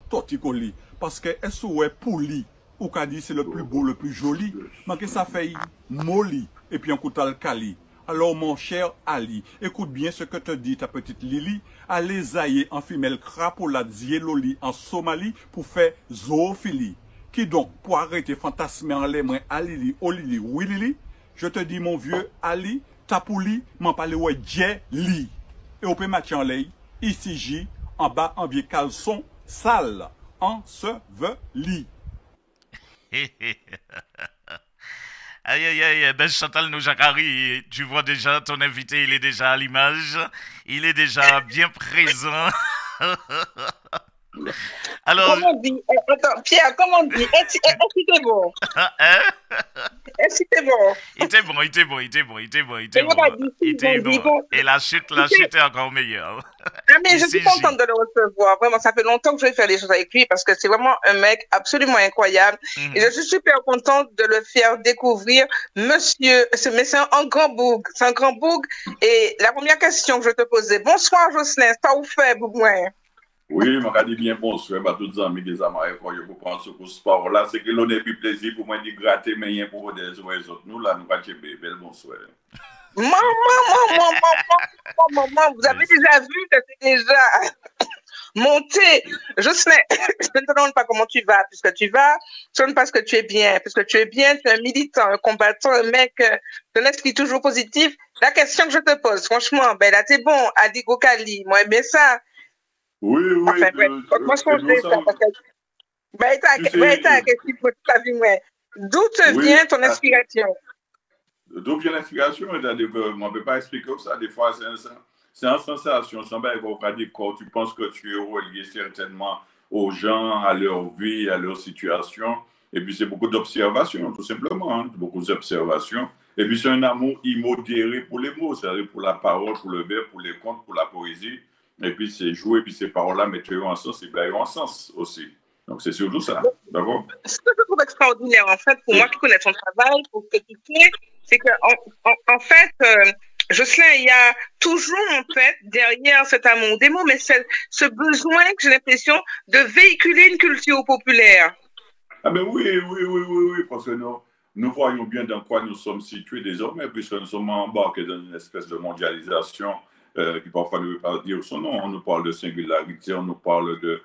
torticoli. Parce que est-ce que pouli, ou qu'a dit c'est le plus beau, le plus joli, mais que ça fait molli, et puis un coup d'alcali. Alors mon cher Ali, écoute bien ce que te dit ta petite Lily. Allez zailler en femelle crapola zieloli en Somalie pour faire zoophilie. Qui donc, pour arrêter fantasmer en les mains à Lili, oh Lili, oui Lili, je te dis mon vieux Ali, tapouli, m'en parle ouais Li. Et au peut match en lait, ici J, en bas en vieux caleçon, sale, enseveli. Aïe, aïe, aïe, ben Chantal Noujakari, tu vois déjà, ton invité, il est déjà à l'image, il est déjà bien présent. Alors, Comment on dit, attends, Pierre, comment on dit, est-ce que c'est bon? hein? Est-ce que c'est bon? Il était bon, il était bon, il était bon, il était bon, il était Et on va bon. dire, Il était bon, bon. Et la chute est encore meilleure. Ah, mais je Ici, suis contente de le recevoir. Vraiment, ça fait longtemps que je vais faire des choses avec lui parce que c'est vraiment un mec absolument incroyable. Et je suis super contente de le faire découvrir. Monsieur, mais c'est un grand boug. C'est un grand boug. Et la première question que je te posais, bonsoir Jocelyn, ça vous fait, Bougouin? Oui, je dis bien bonsoir, bah, tous les amis des amarres, quand je prends ce sport là, c'est que l'on est plus plaisir pour moi de gratter, mais rien pour des autres. Nous, là, nous, pas bel bonsoir. Maman, vous avez déjà vu que c'est déjà monté. Jocelyn, je ne te demande pas comment tu vas, puisque tu vas. Je ne demande pas ce que tu es bien, puisque tu es bien, tu es un militant, un combattant, un mec d'un esprit toujours positif. La question que je te pose, franchement, ben là, t'es bon, Adi Gokali, moi, bien ça. Oui, oui. Enfin, moi, je pense que ça, parce que, ben, qu'est-ce qu'il faut toute la vie, moi. D'où te vient ton inspiration? D'où vient l'inspiration? On ne peut pas expliquer ça. Des fois, c'est une sensation. Quand tu penses que tu es relié certainement aux gens, à leur vie, à leur situation. Et puis, c'est beaucoup d'observations, tout simplement. Hein, beaucoup d'observations. Et puis, c'est un amour immodéré pour les mots, c'est-à-dire pour la parole, pour le verbe, pour les contes, pour la poésie. Et puis, c'est jouer, puis ces paroles-là mettent en sens et bien en sens aussi. Donc, c'est surtout ça. D'accord? Ce que je trouve extraordinaire, en fait, pour moi qui connais ton travail, pour que tu sais, c'est que, en fait, Jocelyn, il y a toujours, en fait, derrière cet amour des mots, mais c'est ce besoin que j'ai l'impression de véhiculer une culture populaire. Ah ben oui, parce que nous voyons bien dans quoi nous sommes situés désormais, puisque nous sommes embarqués dans une espèce de mondialisation qui parfois ne veut pas dire son nom. On nous parle de singularité, on nous parle de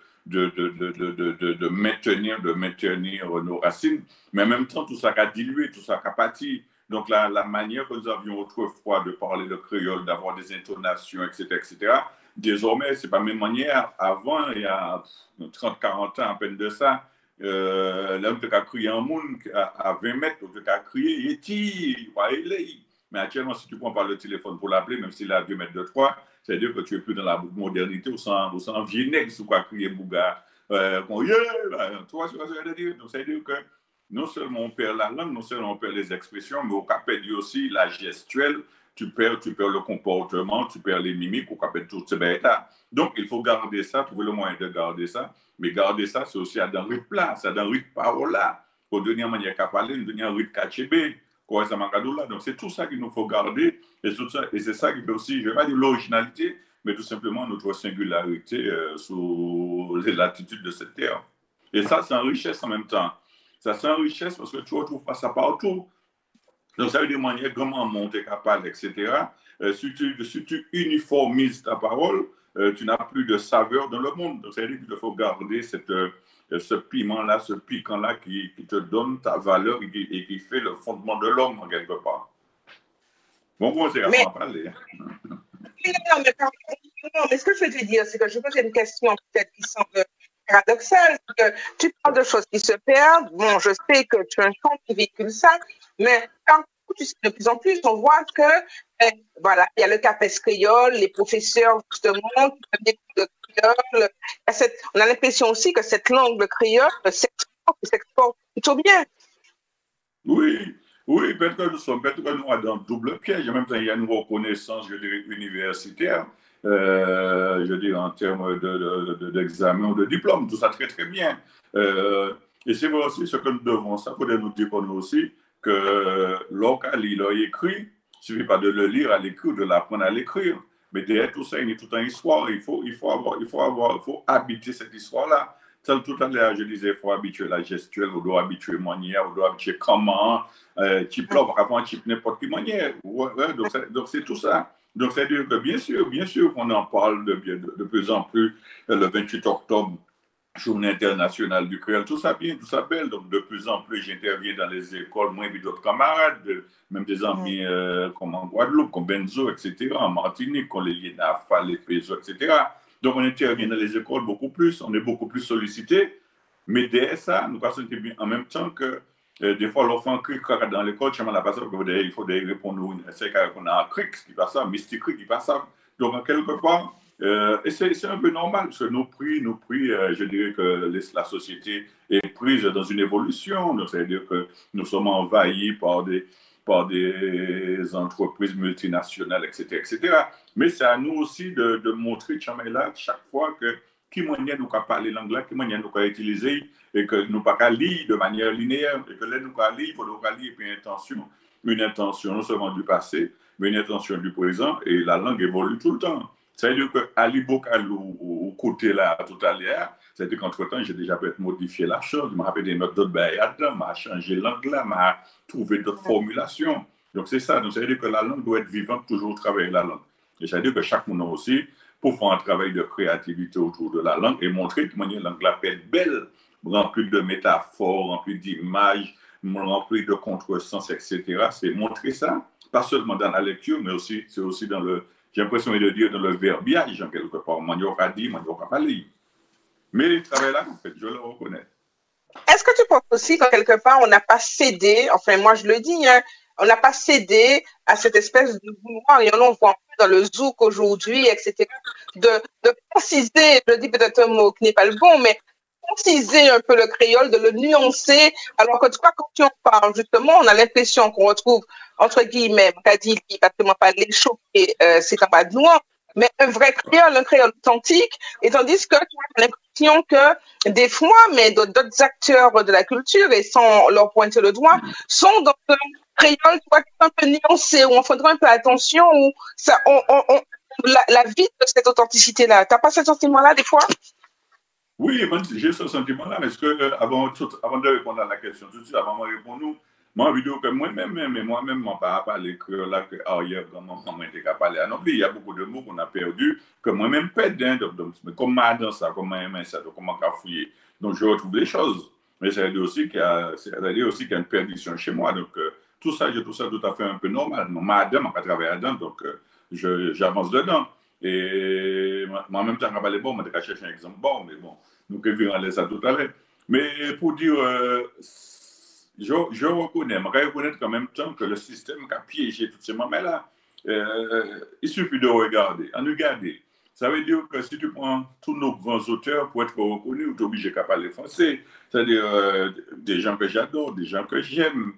maintenir nos racines, mais en même temps, tout ça a dilué, tout ça a pâti. Donc, la manière que nous avions autrefois de parler le créole, d'avoir des intonations, etc., désormais, ce n'est pas la même manière. Avant, il y a 30-40 ans à peine de ça, là, on peut crier un monde à 20 mètres, on peut crier, il est. Mais actuellement, si tu prends par le téléphone pour l'appeler, même s'il est à 2 mètres de 3, c'est-à-dire que tu es plus dans la modernité, au sens vieux nègre, ou quoi crier Bouga. Tu vois ce que je veux dire? Donc, c'est-à-dire que non seulement on perd la langue, non seulement on perd les expressions, mais on perd aussi la gestuelle, tu perds le comportement, tu perds les mimiques, on perd tout ce bêta. Donc, il faut garder ça, trouver le moyen de garder ça. Mais garder ça, c'est aussi à dans rythme plat, c'est dans rythme parole là. Pour donner un manière qu'à parler, donner un rythme kachébé. Donc, c'est tout ça qu'il nous faut garder. Et c'est ça qui fait aussi, je ne vais pas dire l'originalité, mais tout simplement notre singularité sous les latitudes de cette terre. Et ça, c'est une richesse en même temps. Ça, c'est une richesse parce que tu ne retrouves pas ça partout. Donc, ça veut dire manière comment monter capable, etc. Si tu uniformises ta parole, tu n'as plus de saveur dans le monde. Donc, ça veut dire qu'il faut garder ce piment-là, ce piquant-là qui te donne ta valeur et qui fait le fondement de l'homme, en quelque part. Bon, c'est à en parler. Non, mais ce que je veux te dire, c'est que je pose une question peut-être qui semble paradoxale. Que tu parles de choses qui se perdent. Bon, je sais que tu as un champ qui véhicule ça, mais quand tu sais de plus en plus, on voit que, voilà, il y a le CAPES créole, les professeurs, justement, qui donnent des cours de créole. On a l'impression aussi que cette langue de créole s'exporte plutôt bien. Oui, peut-être que nous sommes dans un double piège. En même temps, il y a une reconnaissance, je dirais, universitaire, je dirais, en termes d'examen ou de diplôme. Tout ça très, très bien. Et c'est vrai aussi ce que nous devons, ça faudrait nous dire pour nous aussi, que lorsqu'il écrit, il ne suffit pas de le lire à l'écrit, de l'apprendre à l'écrire. Mais derrière tout ça, il y a toute une histoire. Il faut habiter cette histoire-là. Ça, tout à l'heure, je disais, il faut habituer la gestuelle, on doit habituer manière, on doit habituer comment, type là, on va pas type n'importe quelle manière. Ouais, donc c'est tout ça. Donc, c'est-à-dire que bien sûr qu'on en parle de plus en plus le 28 octobre, Journée internationale du créole, tout ça bien, tout ça belle. Donc, de plus en plus, j'interviens dans les écoles, moi et d'autres camarades, même des amis comme en Guadeloupe, comme Benzo, etc., en Martinique, comme les Liénafal, les Pézo, etc. Donc, on intervient dans les écoles beaucoup plus, on est beaucoup plus sollicité. Mais derrière ça, nous passons en même temps que des fois, l'enfant crie dans l'école, il faut répondre, c'est qu'on a un cri qui passe ça, mystique qui passe ça. Donc, en quelque part, et c'est un peu normal, parce que nos prix, je dirais que la société est prise dans une évolution. Donc, c'est-à-dire que nous sommes envahis par des entreprises multinationales, etc., etc. Mais c'est à nous aussi de montrer chaque fois que qui moyen nous parler l'anglais, qui moyen nous utiliser, et que nous pas lire de manière linéaire, et que là nous lire, il faut lire une intention non seulement du passé, mais une intention du présent, et la langue évolue tout le temps. C'est-à-dire qu'à l'Ibokal, au côté là, tout à l'heure, c'est-à-dire qu'entre-temps, j'ai déjà peut-être modifié la chose, je me rappelle des notes d'autres bails, m'a changé l'anglais, m'a trouvé d'autres formulations. Donc c'est ça, donc c'est-à-dire que la langue doit être vivante, toujours travailler la langue. Et c'est-à-dire que chaque monde aussi, pour faire un travail de créativité autour de la langue et montrer que la langue peut être belle, remplie de métaphores, remplie d'images, remplie de contresens, etc. C'est montrer ça, pas seulement dans la lecture, mais aussi, c'est aussi dans le, j'ai l'impression de dire, dans le verbiage, en quelque part. Manioka dit, Manioka pas lire. Mais le travail là, en fait, je le reconnais. Est-ce que tu penses aussi que quelque part, on n'a pas cédé, enfin, moi je le dis, hein, on n'a pas cédé à cette espèce de vouloir, et on le voit dans le zouk aujourd'hui, etc., de conciser, je dis peut-être un mot qui n'est pas le bon, mais conciser un peu le créole, de le nuancer, alors que tu vois, quand tu en parles, justement, on a l'impression qu'on retrouve, entre guillemets, Kadil qui pratiquement pas l'échauffer, c'est en bas de noir, mais un vrai créole, un créole authentique, et tandis que tu as l'impression que des fois, mais d'autres acteurs de la culture, et sans leur pointer le doigt, sont dans un créole, tu vois, un peu nuancé, où on faudrait un peu attention, où ça, la vie de cette authenticité-là. T'as pas ce sentiment-là, des fois? Oui, j'ai ce sentiment-là, mais avant de répondre à la question, tout de suite, avant de répondre, moi, vidéo que moi-même, je pas parler que là, que hier, comment on était capable de parler. Il y a beaucoup de mots qu'on a perdus, que moi-même perds, mais comment dans ça, comment aimer ça, comment fouiller. Donc, je retrouve les choses. Mais ça veut dire aussi qu'il y a une perdition chez moi. Donc, tout ça, je trouve ça tout à fait un peu normal. Madame, on va travailler dedans, donc j'avance dedans. Et moi, en même temps, je bon, je vais chercher un exemple bon, mais bon, nous verrons ça tout à l'heure. Mais pour dire, je reconnais, je reconnaître qu'en même temps que le système qui a piégé toutes ces moments-là, il suffit de regarder. En regarder. Ça veut dire que si tu prends tous nos grands auteurs pour être reconnus, tu es obligé de parler français. C'est-à-dire des gens que j'adore, des gens que j'aime.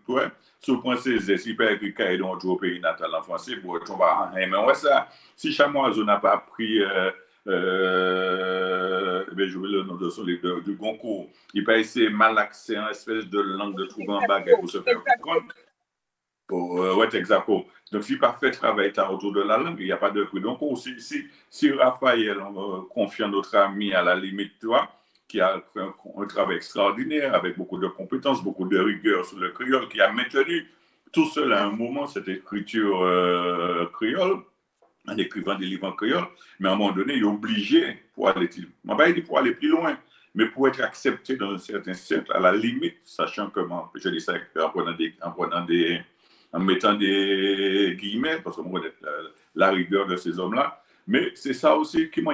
Si tu prends ces super écrits et donc tu au pays natal en français, pour tu vas aimer ça. Si Chamoiseau n'a pas pris, je veux le nom de son livre du Goncourt, il peut essayer malaxer une espèce de langue de trouver un bagage pour se faire comprendre. Oui, exactement. Donc, si pas fait travail autour de la langue, il n'y a pas de prix. Donc, si Raphaël, confiant notre ami à la limite, toi, qui a fait un travail extraordinaire avec beaucoup de compétences, beaucoup de rigueur sur le créole, qui a maintenu tout seul à un moment cette écriture créole, en écrivant des livres en créole, mais à un moment donné, il est obligé pour aller plus loin, mais pour être accepté dans un certain cercle, à la limite, sachant que, je dis ça en mettant des guillemets, parce qu'on connaît la rigueur de ces hommes-là. Mais c'est ça aussi qui m'a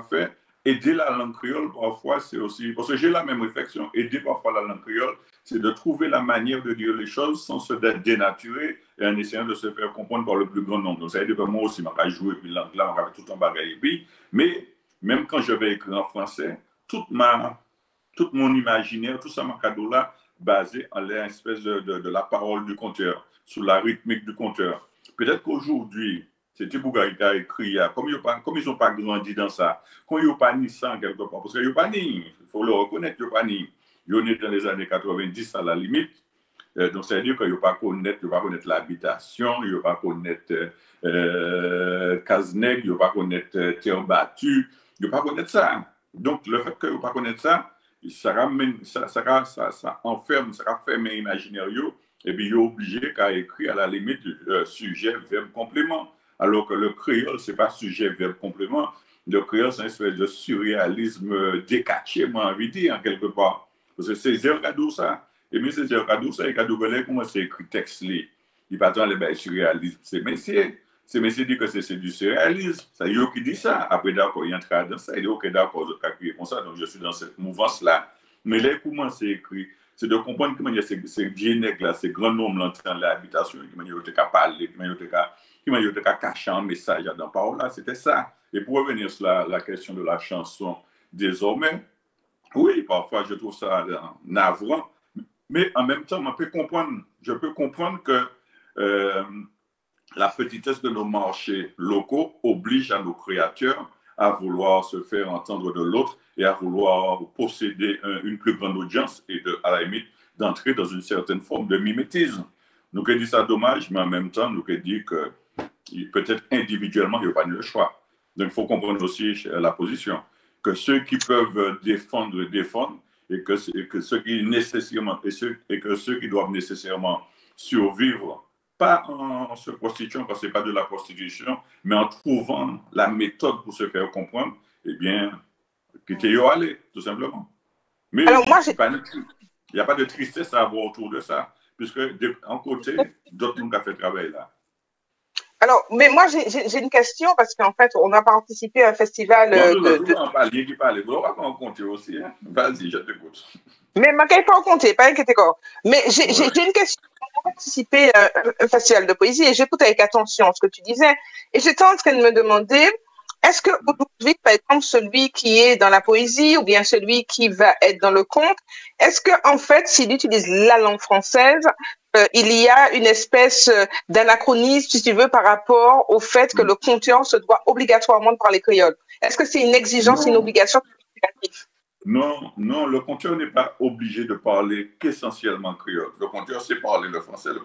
fait. Aider la langue créole, parfois, c'est aussi... Parce que j'ai la même réflexion. Aider parfois la langue créole, c'est de trouver la manière de dire les choses sans se dénaturer et en essayant de se faire comprendre par le plus grand nombre. Donc, ça veut dire que moi aussi, je vais jouer puis langue là, je vais tout en bagaille. Mais même quand je vais écrire en français, tout mon imaginaire, tout ça, mon cadeau-là, basé en l'espèce de la parole du conteur, sur la rythmique du conteur. Peut-être qu'aujourd'hui, c'est Tibouga qui a écrit, comme ils n'ont pas grandi dans ça, comme ils n'ont pas ni ça quelque part, parce qu'ils n'ont pas ni, il faut le reconnaître, ils n'ont pas ni. Ils sont nés dans les années 90 à la limite, donc ça veut dire qu'ils n'ont pas connaître l'habitation, ils n'ont pas connaître Kazneg, ils n'ont pas connaître terre battue, ils n'ont pas connaître ça. Donc le fait qu'ils n'ont pas connaître ça, ça enferme, ça ferme l'imaginaire, et puis il est obligé qu'à écrire à la limite sujet, verbe, complément. Alors que le créole, c'est pas sujet, verbe, complément. Le créole, c'est une espèce de surréalisme décaché, moi, envie de dire, quelque part. Parce que c'est zéro cadeau, ça. Et mais c'est zéro cadeau, ça, et cadeau, comment c'est écrit texte, il pas tant les surréalisme. C'est messieurs dit que c'est du surréalisme. C'est eux qui dit ça. Après, d'accord, il y a un travail dans ça. Il dit, ok, d'accord, je vais comme ça. Donc, je suis dans cette mouvance-là. Mais là, comment c'est écrit? C'est de comprendre comment il y a ces vieux nègres-là, ces grands noms dans l'habitation, comment ils ont parlé, comment ils ont caché un message dans la parole-là. C'était ça. Et pour revenir sur la question de la chanson, désormais, oui, parfois, je trouve ça navrant. Mais en même temps, je peux comprendre que la petitesse de nos marchés locaux oblige à nos créateurs à vouloir se faire entendre de l'autre et à vouloir posséder une plus grande audience et à la limite d'entrer dans une certaine forme de mimétisme. Nous avons dit ça dommage, mais en même temps, nous avons dit que peut-être individuellement, il n'y a pas de choix. Donc, il faut comprendre aussi la position. Que ceux qui peuvent défendre, et que ceux qui doivent nécessairement survivre, pas en se prostituant, parce que ce n'est pas de la prostitution, mais en trouvant la méthode pour se faire comprendre, eh bien, quittez-y aller, tout simplement. Mais alors, moi, il n'y a pas de tristesse à avoir autour de ça, puisque en côté, d'autres ont fait le travail là. Alors, mais moi, j'ai une question parce qu'en fait, on a participé à un festival. Vous va pas en compter aussi. Hein? Vas-y, je t'écoute. Mais ma ne pas en compter, pas inquiétez quoi. Mais j'ai une question. On a participé à un festival de poésie et j'écoute avec attention ce que tu disais. Et j'étais en train de me demander, est-ce que aujourd'hui, par exemple, celui qui est dans la poésie ou bien celui qui va être dans le conte, est-ce que en fait, s'il utilise la langue française, il y a une espèce d'anachronisme, si tu veux, par rapport au fait que le conteur se doit obligatoirement de parler créole? Est-ce que c'est une exigence, une obligation? Non, le conteur n'est pas obligé de parler qu'essentiellement créole. Le conteur sait parler le français, le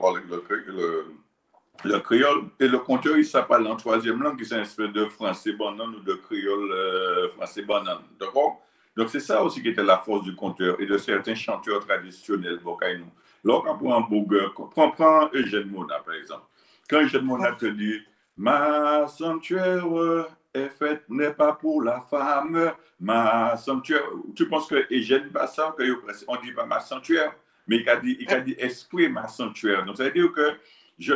créole, et le conteur, il s'appelle en troisième langue, qui c'est une espèce de français banane ou de créole français banane. D'accord? Donc, c'est ça aussi qui était la force du conteur et de certains chanteurs traditionnels, Bokaïnou. Là, on prend un bougueur, prend Eugène Mona, par exemple. Quand Eugène Mona te dit « Ma sanctuaire est faite, n'est pas pour la femme, ma sanctuaire », tu penses que Eugène Bassa, on ne dit pas « ma sanctuaire », mais il a dit « esprit, ma sanctuaire ». Donc, ça veut dire que je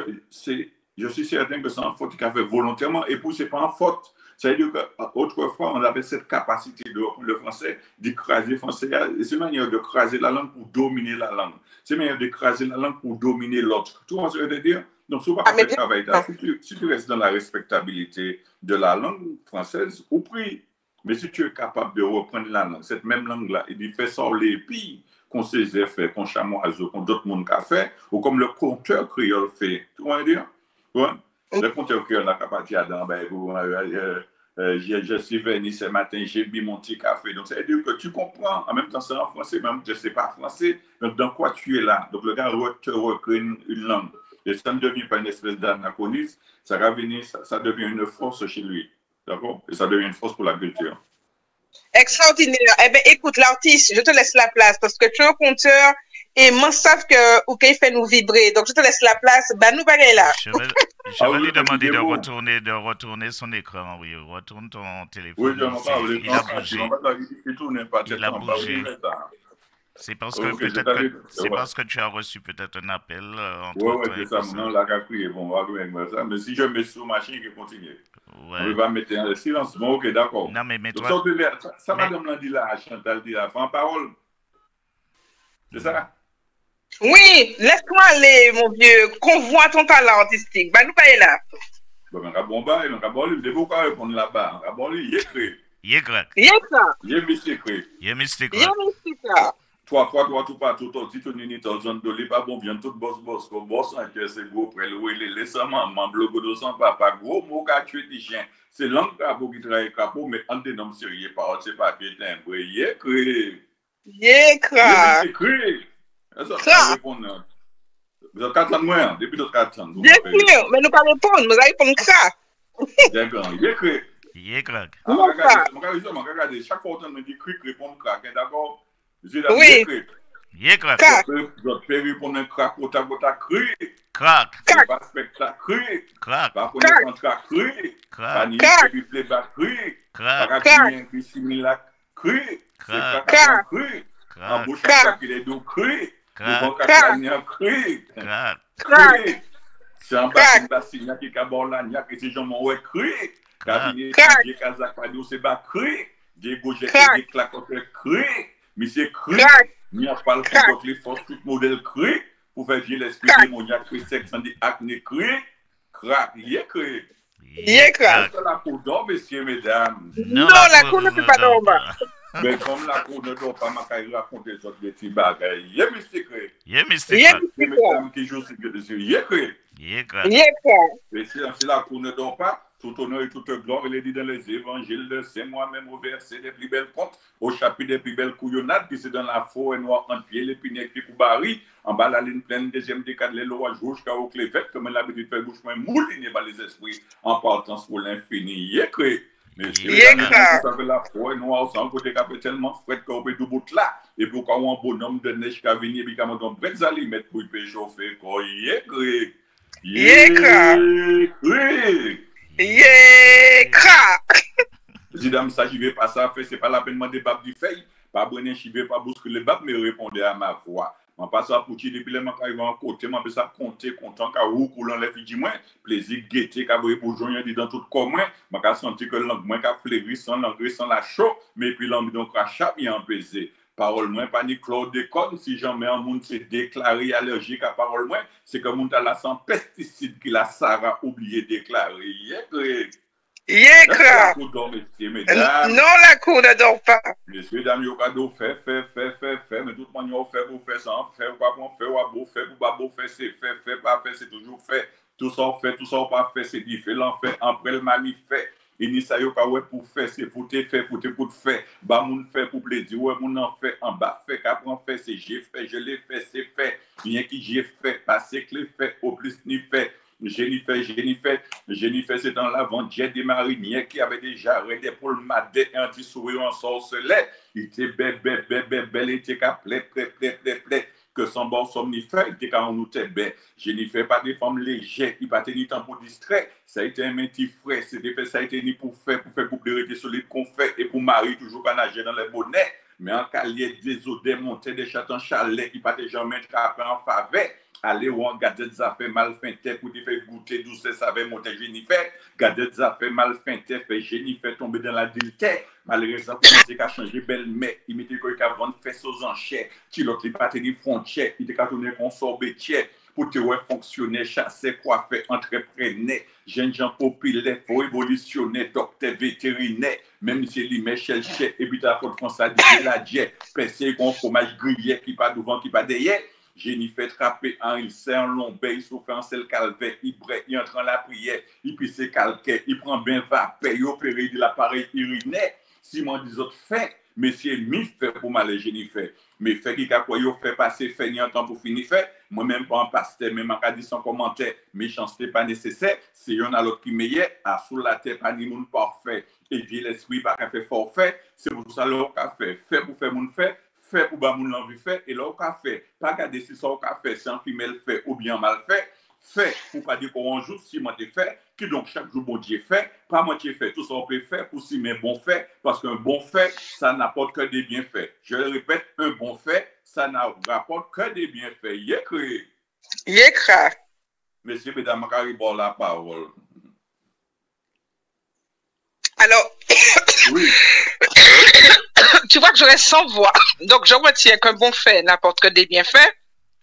suis certain que c'est en faute qu'il a fait volontairement, et pour ce n'est pas en faute. Ça veut dire qu'autrefois, on avait cette capacité de reprendre le français, d'écraser le français. C'est une manière de craser la langue pour dominer la langue. C'est une manière de craser la langue pour dominer l'autre. Tu vois ce que je veux dire? Donc, si tu restes dans la respectabilité de la langue française, au prix. Mais si tu es capable de reprendre la langue, cette même langue-là, et de faire sortir les pilles qu'on sait faire, qu'on chamoiseau, qu'on d'autres monde qu'a fait, ou comme le conteur créole fait. Tu vois ce que je veux dire? Ouais. Le conteur créole n'a pas dit à je suis venu ce matin, j'ai bu mon petit café. Donc, ça veut dire que tu comprends. En même temps, c'est en français, même je ne sais pas français. Donc, dans quoi tu es là? Donc, le gars te recrée une langue. Et ça ne devient pas une espèce d'anachronisme. Ça devient une force chez lui. D'accord? Et ça devient une force pour la culture. Extraordinaire. Eh bien, écoute, l'artiste, je te laisse la place parce que tu es un conteur et moi, savent que OK fait nous vibrer. Donc, je te laisse la place. Bah, nous, bah, là. Je vais lui demander de retourner son écran. Oui, retourne ton téléphone. Oui, je n'en parle. Il a bougé. Il a bougé. C'est parce que tu as reçu peut-être un appel. Oui, c'est ça. Non, la crié. Bon, on va voir ça. Mais si je mets sur machine, il continue. Ouais. On va mettre en silence. Bon, ok, d'accord. Non, mais toi... Ça, madame l'a dit là, Chantal dit là, en parole. C'est ça? Oui, laisse-moi aller, mon vieux. Convoie ton talent artistique. Bah, nous pas là. Bon, on va bon, il faut pas répondre là-bas. Bon, il est écrit. Il est grec. Il est ça. Il est mystique. Il est mystique. Toi, tout pas, tout, tu n'es pas zone de l'île, pas bon, bien tout boss, comme boss, c'est gros, près le laissement, mon bloc de sang, papa, gros, mot, qu'a tué des chiens. C'est l'angle capot qui travaille capot, mais en dénom sérieux, parole, c'est pas bien timbré. Il est écrit. Il est écrit. Ça répondre. Vous avez 4 ans de moins, depuis d'autres 4 ans. Bien sûr, mais nous pas répondre, nous allons répondre ça. D'accord, il est écrit. Il est grec. Regardez, chaque fois qu'on me dit cric, répondre crack, d'accord? Monsieur, dame, Oui. écrit. Yekra. Crac. Votre père répond un crack au tabac cru. Crac. Crac. Pas spectacle cru. Crac. Pas connaissance cru. Pas Crac. ni Crac. replay back cru. Crac. Pas Crac. bien qui simila cru. C'est Crac. crack cru. En Crac. bouche Crac. à crack, il est doux cru. Crac. Le bon Crac. caclagnan cru. Crac. Crac. Cru. C'est un Crac. bassin bassin qui cabor la nia que c'est jambon ouais cru. Crac. Cabinet Crac. des kazak pas c'est pas cru. Des gauchettes Crac. des clacotes cru. Mais c'est cru. Crac. Ni a pas le Crac. fond les forces tout modèle cru pour faire vivre l'esprit Crac. démoniaque cru sexe sans des acné cru. Crac, il est cru. Yekra. C'est la cour d'or, messieurs, mesdames. Non, la cour ne peut pas dormir. Mais comme la cour ne dort pas, ma carrière raconte des autres petits bagages. Il y a mystique. Ye mystique. Yekra. Les mesdames qui jouent sur le dessus. Il y a cru. Yekra. Yekra. Mais si la cour ne dort pas, tout honneur et toute gloire, il est dit dans les évangiles de c'est moi-même au verset des plus belles contes, au chapitre des plus belles couillonnades, qui c'est dans la forêt noire entre pied, l'épinette qui coubari, en bas la ligne pleine, deuxième décade, les lois jours, jusqu'à au clévette, comme l'habitude fait bouche, moins mouliné par les esprits, en partance pour l'infini. Yécré. Mais si Yécra. vous savez la forêt noire, sans côté qui fait tellement frais qu'on peut tout bout là, et pour qu'on un bonhomme de neige qui a venu, et puis qu'on a un prêt mettre pour y chauffer, quoi, yécré. Yécra. Yécré. Yekra. Si dame ça, j'y vais pas ça, fait, c'est pas la peine de demander bab du fait, pas bonne j'y vais pas bousculer bab, mais répondez à ma voix. Je passe à pour depuis les manques arrivent en côté, je ça compter, content, car ou coulant les filles du moins, plaisir, gaieté, car vous pour joindre dans tout commun, je senti que langue moins qu'a fleuri sans l'engrais, sans la chaud, mais puis l'homme donc crachat bien pesé. Parole moins, pas ni Claude Déconne, si jamais un monde s'est déclaré allergique à parole moins, c'est que monde a la sans pesticide qui la Sarah oublié déclarer. Yekra. Mesdames. Non, la cour ne dort pas. Messieurs, dames, yo cadeau, fait, mais tout le monde fait pour faire ça, fait, ou pas pour faire, ou à beau faire, ou pas beau faire, c'est fait, pas fait, c'est toujours fait. Tout ça, on fait, tout ça, on pas fait, c'est différent, fait, après le mani fait. Et ni ça, yo ka ouais pour faire, c'est pour te faire, pour te faire. Bah, moun fait pour plaisir, ouais, moun en fait, en bas fait, qu'après fait, c'est j'ai fait, je l'ai fait, c'est fait. Rien qui j'ai fait, passé que l'ai fait, au plus ni fait. Jennifer, c'est dans l'avant-jet des mariniers qui avait déjà arrêté pour le matin et anti-sourire en sorcelet. Il était belle, il était prêt, que son bon somnifère, il était quand on nous était belle. Jennifer, pas des femmes légères, il pas tenu temps pour distraire. Ça a été un métier frais, c'était fait, ça a été ni pour faire couple de rété solide qu'on fait et pour Marie, toujours qu'à nager dans les bonnets. Mais en calier, des eaux démontées, des chatons chalets, qui pas jamais trappé en faveur. Allez ou en garder des affaires mal feintes pour te faire goûter douceur, ça va monter Jennifer. Garder des affaires mal feintes, fait Jennifer tomber dans la l'adultère. Malheureusement, pour qu'il a changé belle-mère, il mettait qu'il a vendu fesses aux enchères. Tu l'autre, il pas tenu frontière, il était tourné qu'on sort bêtière. Pour te voir fonctionner, chasser, coiffer, entrepreneur, jeunes gens populaires, pour évolutionner, docteur vétérinaire, même si il met chez chef, et puis t'as faute français, la jet, percé qu'on fromage grillé qui pas devant, qui pas derrière. Jennifer trappé en il sert en lombé, il souffre en sel calvaire, il entre en la prière, il pisse calcaire, il prend bien vapeur, il opère de l'appareil urinaire. Si m'en dis autres fait, monsieur mi fait pour mal Jennifer. Mais fait qui a quoi yo fait passer fait ni en temps pour finir fait, moi-même pas en pasteur, même en dit son commentaire, méchanceté pas nécessaire, c'est y'en a l'autre qui meilleur, à sous la terre pas ni monde parfait, et puis l'esprit pas qu'à faire forfait, c'est pour ça l'on qu'a fait pour faire moun fait pour ba moun l'envie fait et l'on qu'a fait, pas garder si ça qu'a fait, c'est un femelle fait ou bien mal fait pour pas dire qu'on joue si moi t'ai fait, qui donc chaque jour bon Dieu fait, pas moi t'ai fait, tout ça on peut faire pour si mais bon fait, parce qu'un bon fait, ça n'apporte que des bienfaits. Je le répète, un bon fait, ça n'apporte que des bienfaits. Yekra. Monsieur, mesdames, bon la parole. Alors, oui. Tu vois que je reste sans voix. Donc, je retiens qu'un bon fait n'apporte que des bienfaits.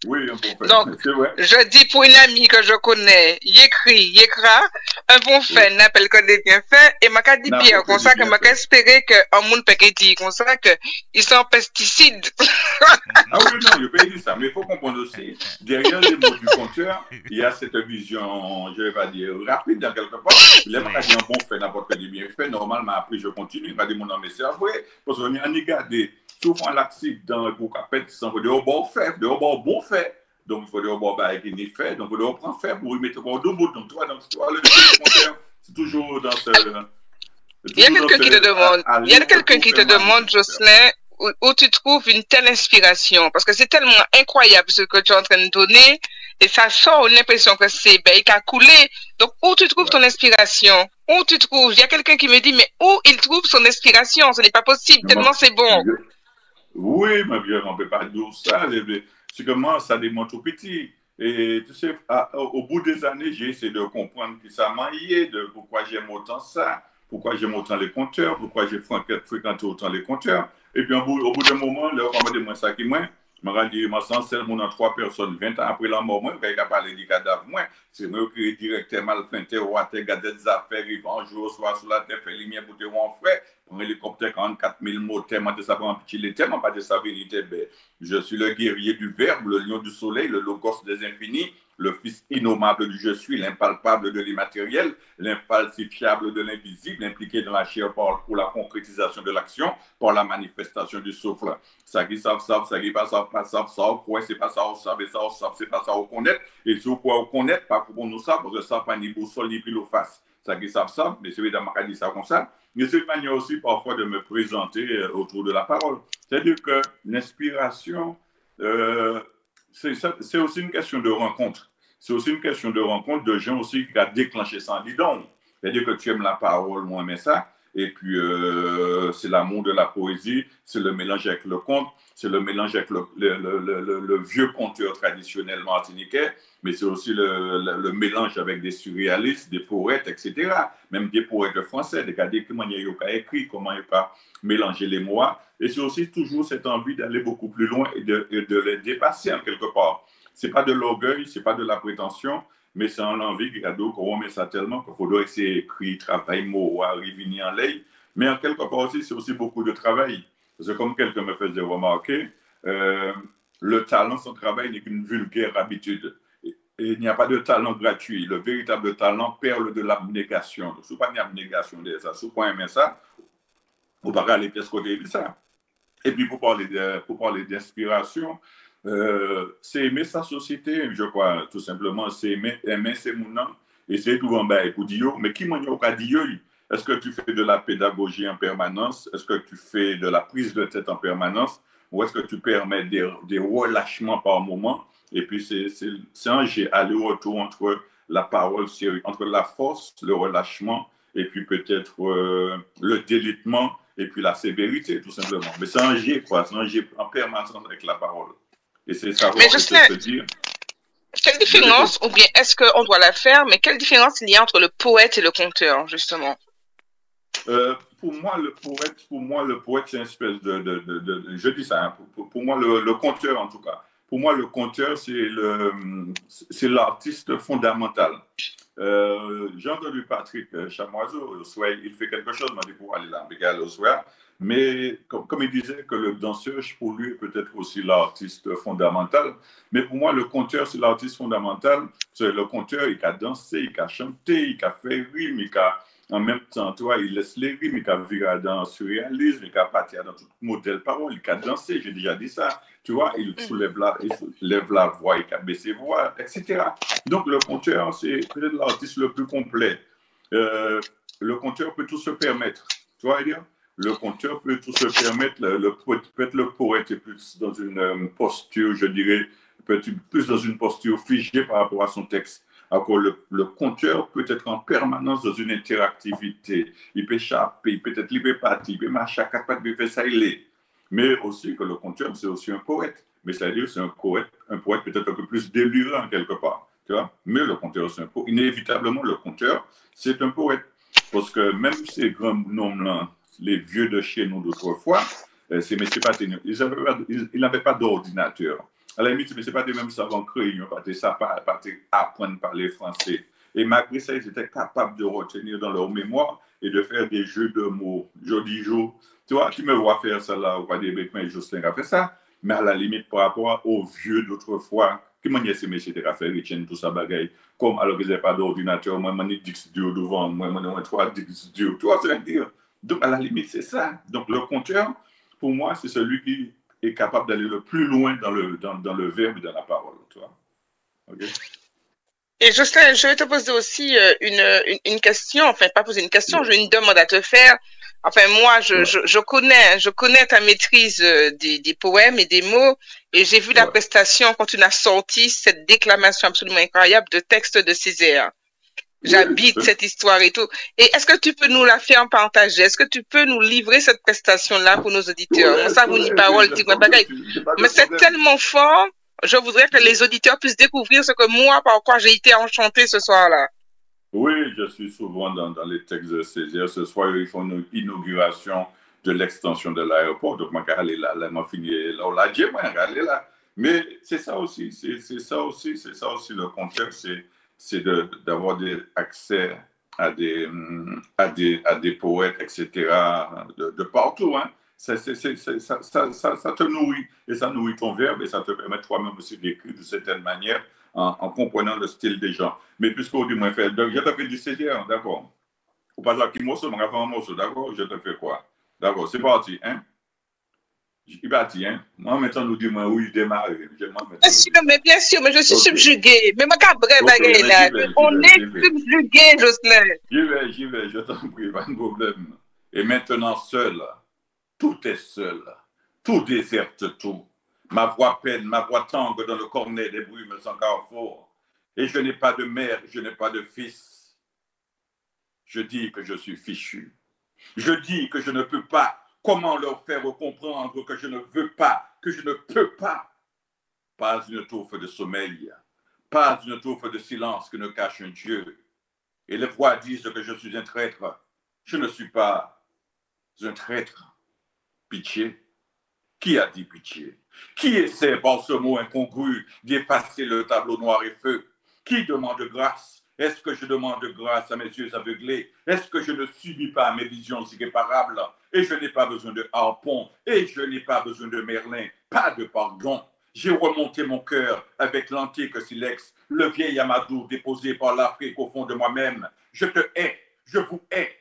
Oui, un bon fait. Donc, c'est vrai. Je dis pour une amie que je connais, Yekra, un bon fait n'appelle que des bienfaits. Et m'a dit bien, comme ça, que m'a espéré qu'un monde peut dire, comme ça, qu'ils sont pesticides. Ah oui, non, je peux dire ça. Mais il faut comprendre aussi, derrière les mots du conteur, il y a cette vision, je ne vais pas dire rapide dans quelque part. Il m'a dit un bon fait n'apporte que des bienfaits. Normalement, après, je continue. Il m'a dit mon nom, mais c'est vrai. Parce qu'on a regardé. Souvent, l'accident pour qu'appelle, il faut dire bon fait, de bon fait. Donc, il faut dire bon bah qui n'est fait. Donc, il faut dire prend fait pour y mettre au deux bouts. Donc, toi, c'est toujours dans ce. Il y a quelqu'un qui te demande, Jocelyn, où tu trouves une telle inspiration? Parce que c'est tellement incroyable ce que tu es en train de donner et ça sort l'impression que c'est, ben, il a coulé. Donc, où tu trouves ton inspiration? Où tu trouves? Il y a quelqu'un qui me dit, mais où il trouve son inspiration? Ce n'est pas possible, tellement c'est bon. Oui, ma bien, on ne peut pas dire ça. C'est que moi, ça démontre au petit. Et tu sais, au bout des années, j'ai essayé de comprendre qui ça m'a lié, de pourquoi j'aime autant ça, pourquoi j'aime autant les compteurs, pourquoi j'ai fréquenté autant les compteurs. Et puis, au bout d'un moment, là, on m'a dit, moi, ça qui moi, je me dit, moi, sans seul, mon 3 personnes, 20 ans après la mort, moi, quand il a parlé du cadavre, moi, c'est moi qui directement le fin terre, garder des affaires, il va un jour au soir sur la terre, faire les miens pour te voir frère, pour un hélicoptère 44 000 moteurs, moi, de ça pour un petit l'été, moi, pas de sa vérité, ben, je suis le guerrier du Verbe, le lion du soleil, le logos des infinis, le fils innommable du je suis, l'impalpable de l'immatériel, l'infalsifiable de l'invisible, impliqué dans la chair pour la concrétisation de l'action, par la manifestation du souffle. Ça qui savent, ça qui pas savent, ça, quoi, c'est pas ça, on savait ça, c'est pas ça, on connaît. Et sur quoi on connaît, pas pour nous ça, parce que ça, pas ni boussole, ni pile ou face. Ça qui savent ça, mais c'est évidemment qu'à dire ça comme ça. Mais c'est une manière aussi parfois de me présenter autour de la parole. C'est-à-dire que l'inspiration, c'est aussi une question de rencontre. C'est aussi une question de rencontre de gens aussi qui a déclenché ça en disant. C'est-à-dire que tu aimes la parole, moi j'aime ça. Et puis, c'est l'amour de la poésie, c'est le mélange avec le conte, c'est le mélange avec le vieux conteur traditionnel martiniquais, mais c'est aussi le mélange avec des surréalistes, des poètes, etc. Même des poètes français, des gars qui comment ils ont écrit, comment ils ont mélangé les mots. Et c'est aussi toujours cette envie d'aller beaucoup plus loin et de les dépasser en quelque part. Ce n'est pas de l'orgueil, ce n'est pas de la prétention, mais c'est en envie qu'on met ça tellement qu'il faudrait essayer d'écrire, travailler, mots, arriver en l'air. Mais en quelque part aussi, c'est aussi beaucoup de travail. Parce que comme quelqu'un me faisait remarquer, le talent sans travail n'est qu'une vulgaire habitude. Et il n'y a pas de talent gratuit. Le véritable talent perle de l'abnégation. Si vous n'avez pas d'abnégation de ça, si vous n'avez pas aimé ça, vous ne pouvez pas aller de ce côté de ça. Et puis pour parler d'inspiration, c'est aimer sa société, je crois, tout simplement. C'est aimer ses mounants. Et c'est tout en bas pour dire, mais qui m'a dit, est-ce que tu fais de la pédagogie en permanence? Est-ce que tu fais de la prise de tête en permanence? Ou est-ce que tu permets des relâchements par moment? Et puis, c'est un aller-retour entre la parole sérieuse, entre la force, le relâchement, et puis peut-être le délitement, et puis la sévérité, tout simplement. Mais c'est un jet, quoi. C'est un jet en permanence avec la parole. Et c'est savoir se dire. Quelle différence, ou bien est-ce qu'on doit la faire, mais quelle différence il y a entre le poète et le conteur, justement? Pour moi, le poète, c'est une espèce je dis ça, hein, pour moi, le conteur, en tout cas. Pour moi, le conteur, c'est l'artiste fondamental. J'ai entendu Patrick Chamoiseau, il fait quelque chose, m'a dit pour aller là, au soir. Mais comme il disait que le danseur, pour lui, est peut-être aussi l'artiste fondamental. Mais pour moi, le conteur, c'est l'artiste fondamental. C'est le conteur, il a dansé, il a chanté, il a fait rime, en même temps, toi, il laisse les rimes, il a viré dans le surréalisme, il a parti dans tout modèle parole, il a dansé, j'ai déjà dit ça. Tu vois, il soulève la voix, il a baissé la voix, etc. Donc, le conteur, c'est peut-être l'artiste le plus complet. Le conteur peut tout se permettre. Tu vois, dire? Le conteur peut tout se permettre. Peut-être le poète est plus dans une posture, je dirais, peut-être plus dans une posture figée par rapport à son texte. Alors le conteur peut être en permanence dans une interactivité. Il peut échapper, peut-être il peut partir, il peut marcher à quatre pattes, il peut faire ça, il est. Mais aussi que le conteur, c'est aussi un poète. Mais c'est-à-dire c'est un poète peut-être un peu plus délirant quelque part. Tu vois? Mais le conteur, c'est un poète. Inévitablement, le conteur, c'est un poète. Parce que même ces grands noms-là, les vieux de chez nous d'autrefois, c'est M. Paténion, ils n'avaient pas d'ordinateur. À la limite, ce n'est pas des mêmes savants créés, pas apprendre à parler français. Et malgré ça, ils étaient capables de retenir dans leur mémoire et de faire des jeux de mots. Jodi jour, tu vois, tu me vois faire ça là, ou pas des bêtes, mais Jocelyn a fait ça. Mais à la limite, par rapport aux vieux d'autrefois, qui m'ont dit ces messieurs de faire Etienne, tout ça bagaille, comme alors qu'ils n'avaient pas d'ordinateur, moi, je Dix Dur devant, moi, je trois Dix Dur, tu vois ce que je veux dire? Donc, à la limite, c'est ça. Donc, le conteur, pour moi, c'est celui qui est capable d'aller le plus loin dans le verbe et dans la parole. Tu vois? Okay? Et Jocelyn, je vais te poser aussi une question, enfin pas poser une question, j'ai une demande à te faire. Enfin, moi, Ouais, je connais ta maîtrise des poèmes et des mots, et j'ai vu la ouais. prestation quand tu as sorti cette déclamation absolument incroyable de texte de Césaire. Oui, J'habite cette histoire et tout. Et est-ce que tu peux nous la faire partager? Est-ce que tu peux nous livrer cette prestation-là pour nos auditeurs? Moi, ça vous n'y parole, dit moi bagaille. j'ai pas de Mais c'est problème. tellement fort, je voudrais que les auditeurs puissent découvrir ce que moi, par quoi j'ai été enchantée ce soir-là. Oui, je suis souvent dans les textes de Césaire. Ce soir, ils font une inauguration de l'extension de l'aéroport. Donc, je vais aller là, je fini là, là, je vais aller là. Mais c'est ça aussi, c'est ça aussi, c'est ça aussi le contexte, c'est d'avoir accès à des poètes, etc., de partout. Hein. Ça te nourrit, et ça nourrit ton verbe, et ça te permet toi-même aussi d'écrire de certaine manière en comprenant le style des gens. Mais puisque du moins fait, donc je te fais du CDR, d'accord. Ou pas là, qui morceau, on va faire un morceau, d'accord. Je te fais quoi? D'accord, c'est parti, hein? Il parti, hein? Moi, maintenant, nous dis-moi où il démarre. Bien sûr, mais je suis Ok, subjuguée. Mais ma cabre ok, bagaille mais j'y là. vais, j'y On vais, est j'y vais. subjugué, Jocelyn. J'y vais, je t'en prie, pas de problème. Et maintenant, seul, tout est seul. Tout déserte tout. Ma voix peine, ma voix tangue dans le cornet des brumes sans carrefour. Et je n'ai pas de mère, je n'ai pas de fils. Je dis que je suis fichu. Je dis que je ne peux pas. Comment leur faire comprendre que je ne veux pas, que je ne peux pas? Pas une touffe de sommeil, pas une touffe de silence que ne cache un Dieu. Et les voix disent que je suis un traître. Je ne suis pas un traître. Pitié. Qui a dit pitié? Qui essaie par ce mot incongru d'effacer le tableau noir et feu? Qui demande grâce? Est-ce que je demande grâce à mes yeux aveuglés? Est-ce que je ne subis pas mes visions irréparables? Et je n'ai pas besoin de harpon, et je n'ai pas besoin de Merlin, pas de pardon. J'ai remonté mon cœur avec l'antique silex, le vieil amadou déposé par l'Afrique au fond de moi-même. Je te hais, je vous hais,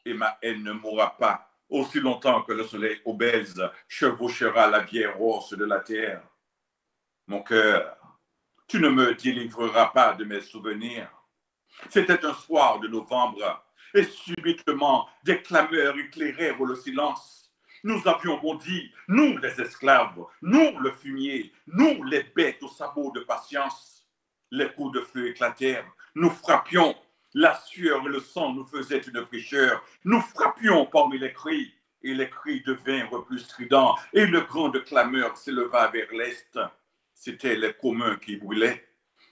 et ma haine ne mourra pas aussi longtemps que le soleil obèse chevauchera la vieille rose de la terre. Mon cœur, tu ne me délivreras pas de mes souvenirs. C'était un soir de novembre, et subitement des clameurs éclairèrent le silence. Nous avions bondi, nous les esclaves, nous le fumier, nous les bêtes aux sabots de patience. Les coups de feu éclatèrent, nous frappions, la sueur et le sang nous faisaient une fraîcheur, nous frappions parmi les cris, et les cris devinrent plus stridents, et une grande clameur s'éleva vers l'est. C'étaient les communs qui brûlaient,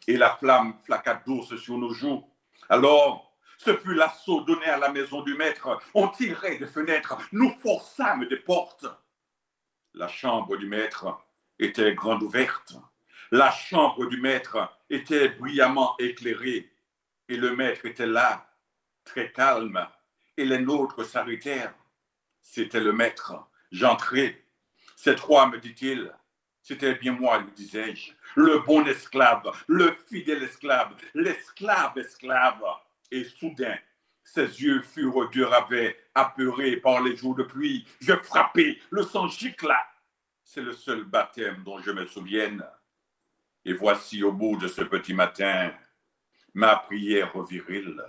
et la flamme flaqua douce sur nos joues. Alors, ce fut l'assaut donné à la maison du maître. On tirait des fenêtres, nous forçâmes des portes. La chambre du maître était grande ouverte. La chambre du maître était brillamment éclairée. Et le maître était là, très calme. Et les nôtres s'arrêtèrent. C'était le maître. J'entrai. Cette fois, me dit-il, c'était bien moi, lui disais-je, le bon esclave, le fidèle esclave, l'esclave esclave. Et soudain, ses yeux furent de ravet, apeurés par les jours de pluie. Je frappai, le sang gicla. C'est le seul baptême dont je me souvienne. Et voici au bout de ce petit matin, ma prière virile.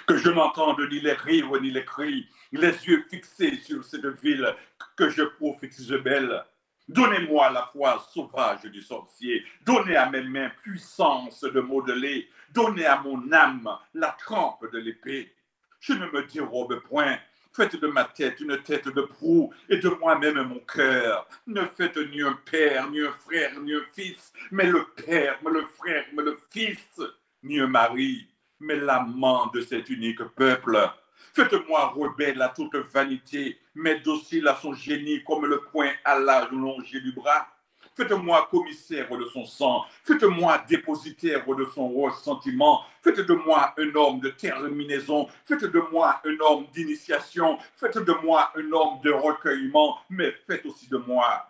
Que je n'entende ni les rires ni les cris, les yeux fixés sur cette ville que je prophétise belle. Donnez-moi la foi sauvage du sorcier, donnez à mes mains puissance de modeler, donnez à mon âme la trempe de l'épée. Je ne me dérobe point, faites de ma tête une tête de proue et de moi-même mon cœur. Ne faites ni un père, ni un frère, ni un fils, mais le père, mais le frère, mais le fils, ni un mari, mais l'amant de cet unique peuple. Faites-moi rebelle à toute vanité, mais docile à son génie comme le poing à l'allongé du bras. Faites-moi commissaire de son sang, faites-moi dépositaire de son ressentiment, faites de moi un homme de terminaison, faites de moi un homme d'initiation, faites de moi un homme de recueillement, mais faites aussi de moi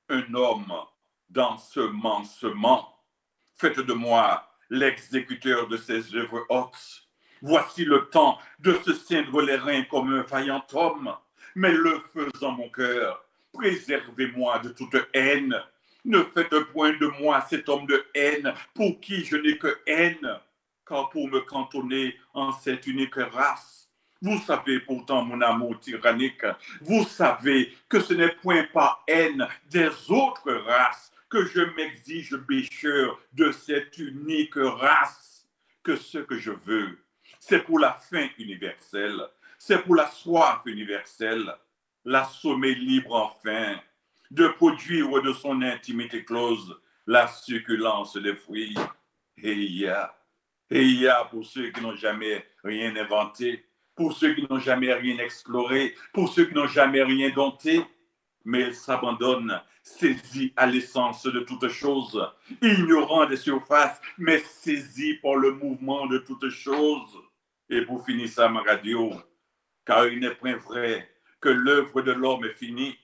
un homme d'ensemencement. Faites de moi l'exécuteur de ses œuvres hautes. Voici le temps de se ceindre les reins comme un vaillant homme, mais le faisant mon cœur, préservez-moi de toute haine. Ne faites point de moi cet homme de haine pour qui je n'ai que haine, car pour me cantonner en cette unique race, Vous savez pourtant, mon amour tyrannique, vous savez que ce n'est point par haine des autres races que je m'exige pécheur de cette unique race, que ce que je veux, c'est pour la faim universelle, c'est pour la soif universelle, l'assommer libre enfin, de produire de son intimité close la succulence des fruits. Et il y a pour ceux qui n'ont jamais rien inventé, pour ceux qui n'ont jamais rien exploré, pour ceux qui n'ont jamais rien dompté, mais ils s'abandonnent, saisis à l'essence de toutes choses, ignorants des surfaces, mais saisis par le mouvement de toutes choses. Et pour finir ça, ma radio, car il n'est point vrai que l'œuvre de l'homme est finie,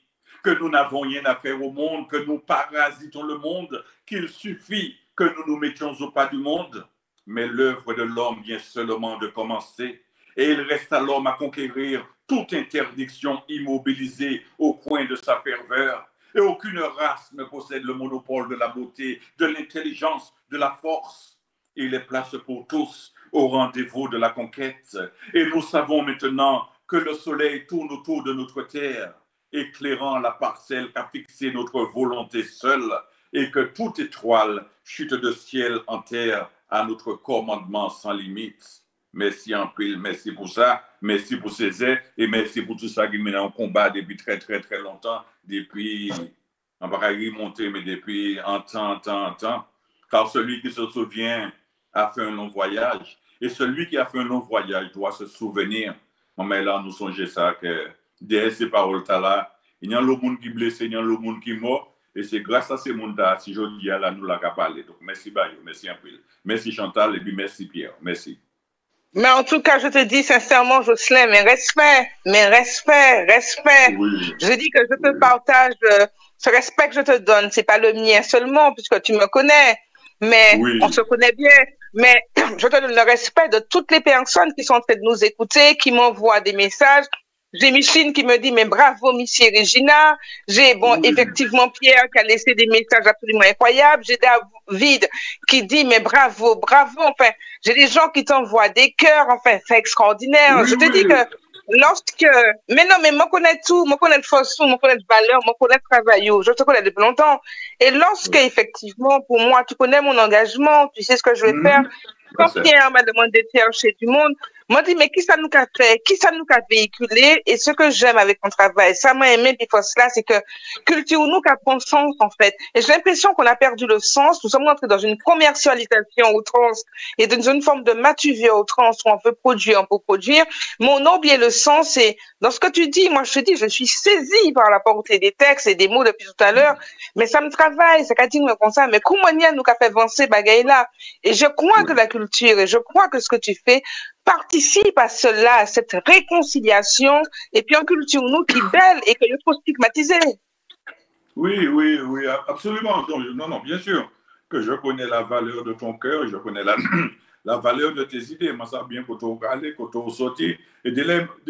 que nous n'avons rien à faire au monde, que nous parasitons le monde, qu'il suffit que nous nous mettions au pas du monde. Mais l'œuvre de l'homme vient seulement de commencer, et il reste à l'homme à conquérir toute interdiction immobilisée au coin de sa ferveur. Et aucune race ne possède le monopole de la beauté, de l'intelligence, de la force. Il est place pour tous au rendez-vous de la conquête. Et nous savons maintenant que le soleil tourne autour de notre terre, éclairant la parcelle qu'a fixée notre volonté seule, et que toute étoile chute de ciel en terre à notre commandement sans limite. Merci en pile, merci pour ça, merci pour ces aides, et merci pour tout ça qui mène en combat depuis très longtemps, depuis, on va remonter, mais depuis un temps. Car celui qui se souvient a fait un long voyage, et celui qui a fait un long voyage doit se souvenir. Mais là, nous songeons ça, que derrière ces paroles-là, il y a le monde qui est blessé, il y a le monde qui est mort, et c'est grâce à ces mondes-là, si je dis là, nous l'avons parlé. Donc, merci Bayo, merci un peu. Merci Chantal, et puis merci Pierre, merci. Mais en tout cas, je te dis sincèrement, Jocelyn, mes respects. Oui. Je dis que je te partage ce respect que je te donne. C'est pas le mien seulement, puisque tu me connais, mais on se connaît bien. Mais je te donne le respect de toutes les personnes qui sont en train de nous écouter, qui m'envoient des messages. J'ai Micheline qui me dit, mais bravo, Missy Regina. J'ai, effectivement, Pierre qui a laissé des messages absolument incroyables. J'ai David qui dit, mais bravo. Enfin, j'ai des gens qui t'envoient des cœurs. Enfin, c'est extraordinaire. Je te dis que, mais me connaît tout, me connaît force, me connaît valeur, me connaît travail. Je te connais depuis longtemps. Et lorsque, effectivement, pour moi, tu connais mon engagement, tu sais ce que je vais faire. Quand Pierre m'a demandé de chercher du monde, m'a dit, mais qui ça nous a fait, qui ça nous a véhiculé, et ce que j'aime avec mon travail, ça m'a aimé, puis cela, c'est que culture nous qui prend sens, en fait. Et j'ai l'impression qu'on a perdu le sens, nous sommes entrés dans une commercialisation outrance, et dans une forme de matuvie outrance où on veut produire, on peut produire, mais on a oublié le sens, et dans ce que tu dis, moi je te dis, je suis saisie par la portée des textes et des mots depuis tout à l'heure, mais ça me travaille, ça qu'a dit comme ça, mais comment nous qu'a fait avancer bagaille là, et je crois que la culture, et je crois que ce que tu fais, participe à cela, à cette réconciliation, et puis en culture, nous, qui est belle et qu'il faut stigmatiser. Oui, absolument. Non, bien sûr que je connais la valeur de ton cœur, je connais la valeur de tes idées. Moi, ça bien quand on parle, quand on sortit. Et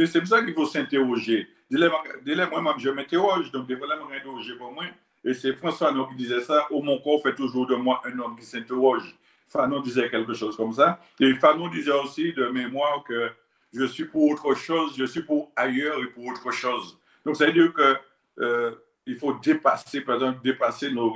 c'est pour ça qu'il faut s'interroger. Moi, je m'interroge, donc des fois, je m'interroger pour moi. Et c'est François Fanon qui disait ça, oh, mon corps fait toujours de moi un homme qui s'interroge. Fanon disait quelque chose comme ça. Et Fanon disait aussi de mémoire que je suis pour autre chose, je suis pour ailleurs et pour autre chose. Donc, ça veut dire que il faut dépasser, par exemple,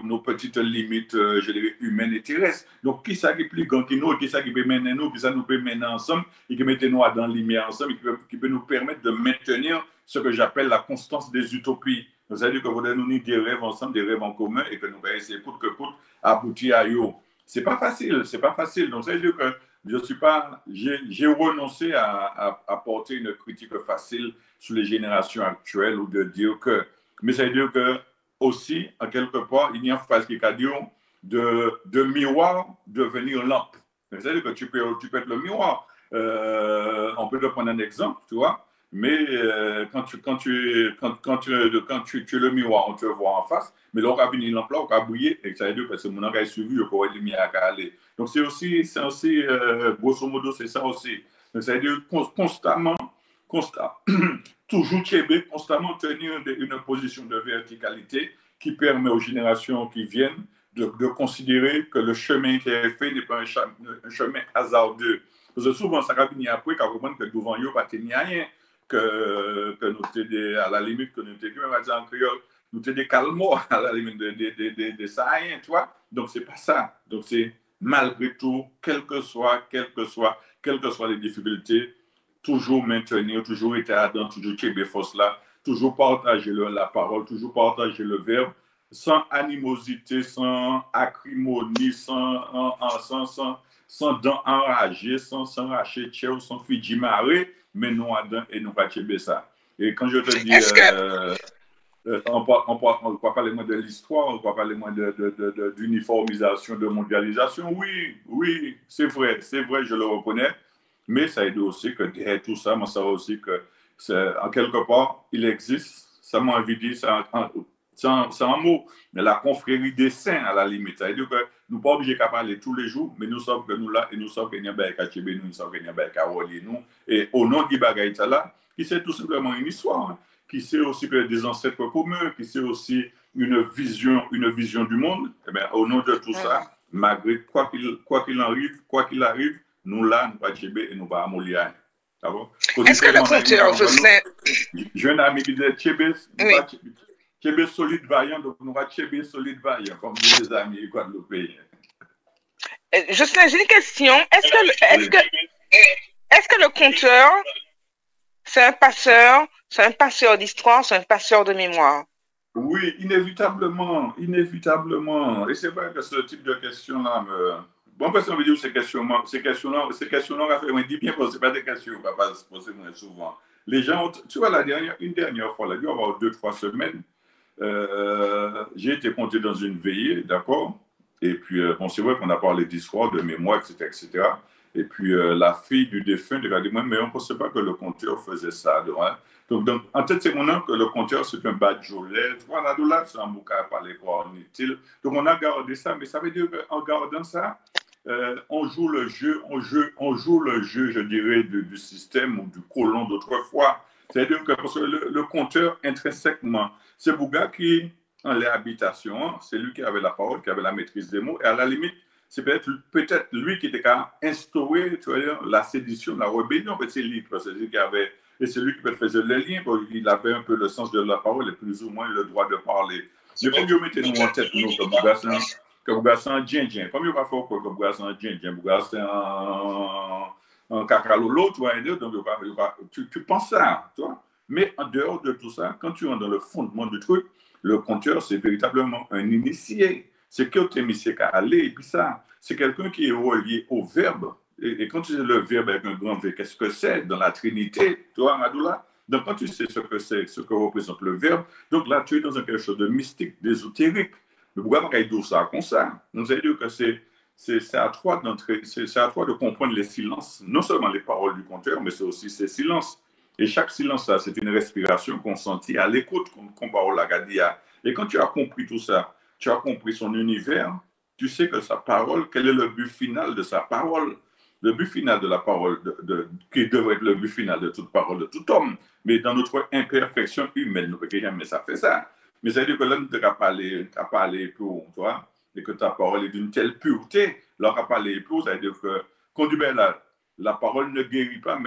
nos petites limites, je dirais, humaines et terrestres. Donc, qui ça qui est plus grand que nous, qui ça qui peut mener nous, qui ça nous peut mener ensemble, et qui met nous dans la lumière ensemble, et qui peut nous permettre de maintenir ce que j'appelle la constance des utopies. Donc, ça veut dire que vous nous unir des rêves ensemble, des rêves en commun, et que nous allons essayer coûte que coûte aboutir à eux. C'est pas facile. Donc, ça veut dire que j'ai renoncé à porter une critique facile sur les générations actuelles ou de dire que, mais ça veut dire que aussi, en quelque part, il y a une phrase qui dit de miroir devenir lampe. Ça veut dire que tu peux être le miroir. On peut te prendre un exemple, tu vois. Mais quand tu es le miroir, on te voit en face. Mais là, on va venir lampe là, on va bouiller. Et ça veut dire que c'est mon engagement suivi, on va lumière à aller. Donc, c'est aussi grosso modo, c'est ça aussi. Donc, ça veut dire constamment, toujours constamment tenir une position de verticalité qui permet aux générations qui viennent de considérer que le chemin qui est fait n'est pas un chemin hasardeux, Parce que souvent, ça va venir après, quand on comprend que le gouvernement n'a pas tenu rien, que nous t'aider à la limite, que nous t'aider, même en créole, nous t'aider calmement à la limite de ça, rien, tu vois. Donc, c'est pas ça. Donc, c'est malgré tout, quelles que soient les difficultés, toujours maintenir, toujours être ardent, toujours qu'il force là, toujours partager la parole, toujours partager le verbe, sans animosité, sans acrimonie, sans dents enragées, sans racher tchèque, sans fidji marée, mais non ardent et non pas ça. Et quand je te dis, on va parler moins de l'histoire, on va parler moins d'uniformisation, de mondialisation. Oui, c'est vrai, je le reconnais. Mais ça aide aussi que derrière tout ça, moi, ça va aussi que, en quelque part, il existe, ça m'a envie de dire, c'est un mot, mais la confrérie des saints, à la limite. Ça veut dire que nous ne sommes pas obligés de parler tous les jours, mais nous sommes que nous là, et nous sommes que nous sommes que nous sommes que nous et au nom de Bagaïta là, qui c'est tout simplement une histoire, hein, qui c'est aussi que des ancêtres communs, qui c'est aussi une vision du monde. Et bien, au nom de tout ça, malgré quoi qu'il arrive, nous là, nous pas Tchébé et nous pas Amolia. Est-ce que le compteur, Jocelyn... J'ai un ami qui dit Tchébé solide vaillant, donc nous va Tchébé solide vaillant, comme les amis guadeloupéens. Jocelyn, j'ai une question. Est-ce que le compteur, c'est un passeur d'histoire, c'est un passeur de mémoire? Oui, inévitablement. Et c'est vrai que ce type de questions-là me... Bon, parce qu'on veut dire ces questions-là, on dit bien que ce pas des questions qu'on va pas se poser moins souvent. Les gens, tu vois, une dernière fois, il y a 2-3 semaines, j'ai été compté dans une veillée, d'accord? Et puis, bon, c'est vrai qu'on a parlé d'histoire, de mémoire, etc. Et puis, la fille du défunt, elle a dit, mais on ne pensait pas que le compteur faisait ça. Donc, en tête, c'est mon nom que le compteur, c'est un badjolet. Tu vois, là, c'est un bouquin à parler quoi, inutile. Donc, on a gardé ça, mais ça veut dire qu'en gardant ça, on joue le jeu, je dirais, du système ou du colon d'autrefois. C'est-à-dire que parce que le compteur, intrinsèquement, c'est Bouga qui, en l'habitation, c'est lui qui avait la parole, qui avait la maîtrise des mots, et à la limite, c'est peut-être lui qui était qu'à instaurer, tu vois, la sédition, la rébellion, c'est lui qui avait, et c'est lui qui faisait les liens, il avait un peu le sens de la parole et plus ou moins le droit de parler. Mais comme vous mettez nous en tête, nous, comme Bouga, c'est un djindjin. Comme il va faire quoi que Bouga, c'est un djindjin. Bouga, c'est un cacarolo, tu vois, donc tu penses ça, tu vois. Mais en dehors de tout ça, quand tu rentres dans le fondement du truc, le compteur, c'est véritablement un initié. C'est quelqu'un qui est allé, et puis ça, c'est quelqu'un qui est relié au verbe. Et quand tu sais le verbe avec un grand V, qu'est-ce que c'est dans la Trinité, tu vois, Madoula? Donc, quand tu sais ce que c'est, ce que représente le verbe, donc là, tu es dans quelque chose de mystique, d'ésotérique. Mais pourquoi pas dire ça comme ça? Donc, ça veut dire que c'est à toi d'entrer, c'est à toi de comprendre les silences, non seulement les paroles du conteur, mais c'est aussi ces silences. Et chaque silence, là, c'est une respiration consentie à l'écoute, comme parole Agadia. Et quand tu as compris tout ça, tu as compris son univers, tu sais que sa parole, quel est le but final de sa parole? Le but final de la parole, qui devrait être le but final de toute parole de tout homme. Mais dans notre imperfection humaine, nous ne pouvons jamais ça fait ça. Mais ça veut dire que là, nous n'avons pas parler pour toi, et que ta parole est d'une telle pureté. Là, on parler pour, ça veut dire que, quand tu mets la parole ne guérit pas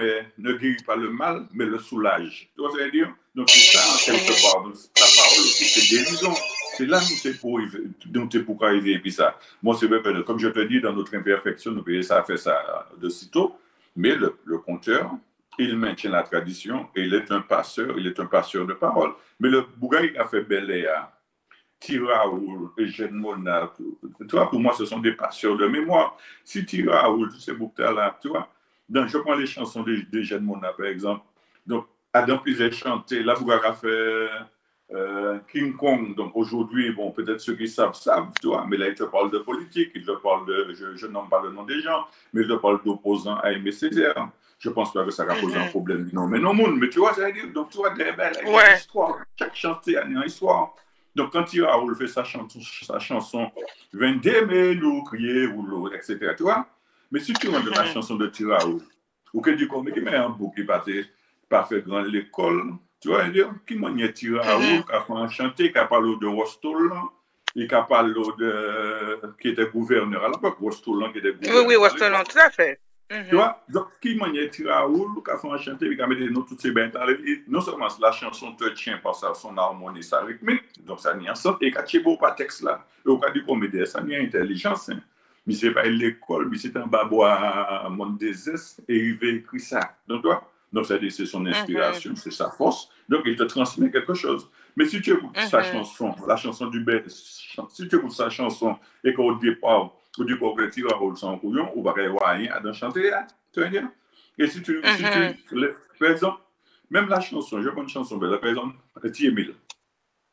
le mal, mais le soulage. Tu vois ce que je veux dire? Donc, c'est ça, en quelque part. Donc, la parole aussi, c'est guérison. C'est là nous t'es pour arriver. Et puis ça. Moi, c'est vrai que, comme je te dis, dans notre imperfection, nous pouvons ça fait ça de sitôt. Mais le conteur, il maintient la tradition et il est un passeur de parole. Mais le Bougaï a fait Beléa, Tiraoul, Eugène Mona, tu vois, pour moi, ce sont des passeurs de mémoire. Si Tiraoul, ces bouquins-là, tu vois, donc, je prends les chansons d'Eugène Mona, par exemple. Donc, Adam Pizet chanté, la Bougaï a fait King Kong. Donc, aujourd'hui, bon, peut-être ceux qui savent, tu vois, mais là, il te parle de politique, il te parle de, je nomme pas le nom des gens, mais il te parle d'opposants à Aimé Césaire. Je pense pas que ça va poser un problème. Non, mais non, monde. Mais tu vois, ça veut dire, donc tu vois, des belles histoires. Chaque chanté a une histoire. Donc, quand Tiraoul fait sa chanson, Vendez nous crier ou l'autre, etc. Tu vois? Mais si tu rentres dans la chanson de Tiraoul, ou que tu connais, qui met un bouc qui pas fait grand l'école, tu vois, qui m'a dit Tiraoul, qui a fait un chanté, qui a parlé de Rostol, et qui a parlé de. Qui était gouverneur à l'époque, Rostol, qui était gouverneur. Oui, Rostol, tout à fait. Tu vois? Donc, qui m'a dit Tiraoul, qui a fait un chanter, qui a mis nous toutes ces bêtes. Non seulement la chanson te tient par son harmonie, sa rythmique, donc ça n'y a pas, et quand tu es pas texte là, et au cas du comédien, ça n'y a intelligence. Hein. Mais c'est pas l'école, mais c'est un babo à monde des et il veut écrire ça. Donc, tu vois? Donc, c'est son inspiration, c'est sa force. Donc, il te transmet quelque chose. Mais si tu écoutes sa chanson, la chanson du bel, si tu écoutes sa chanson et qu'au départ, ou du coup, tu vas rouler sans couillon, ou pas rien à chanter là, tu vois dire? Et si tu, par exemple, même la chanson, je prends une chanson, par exemple, Thierry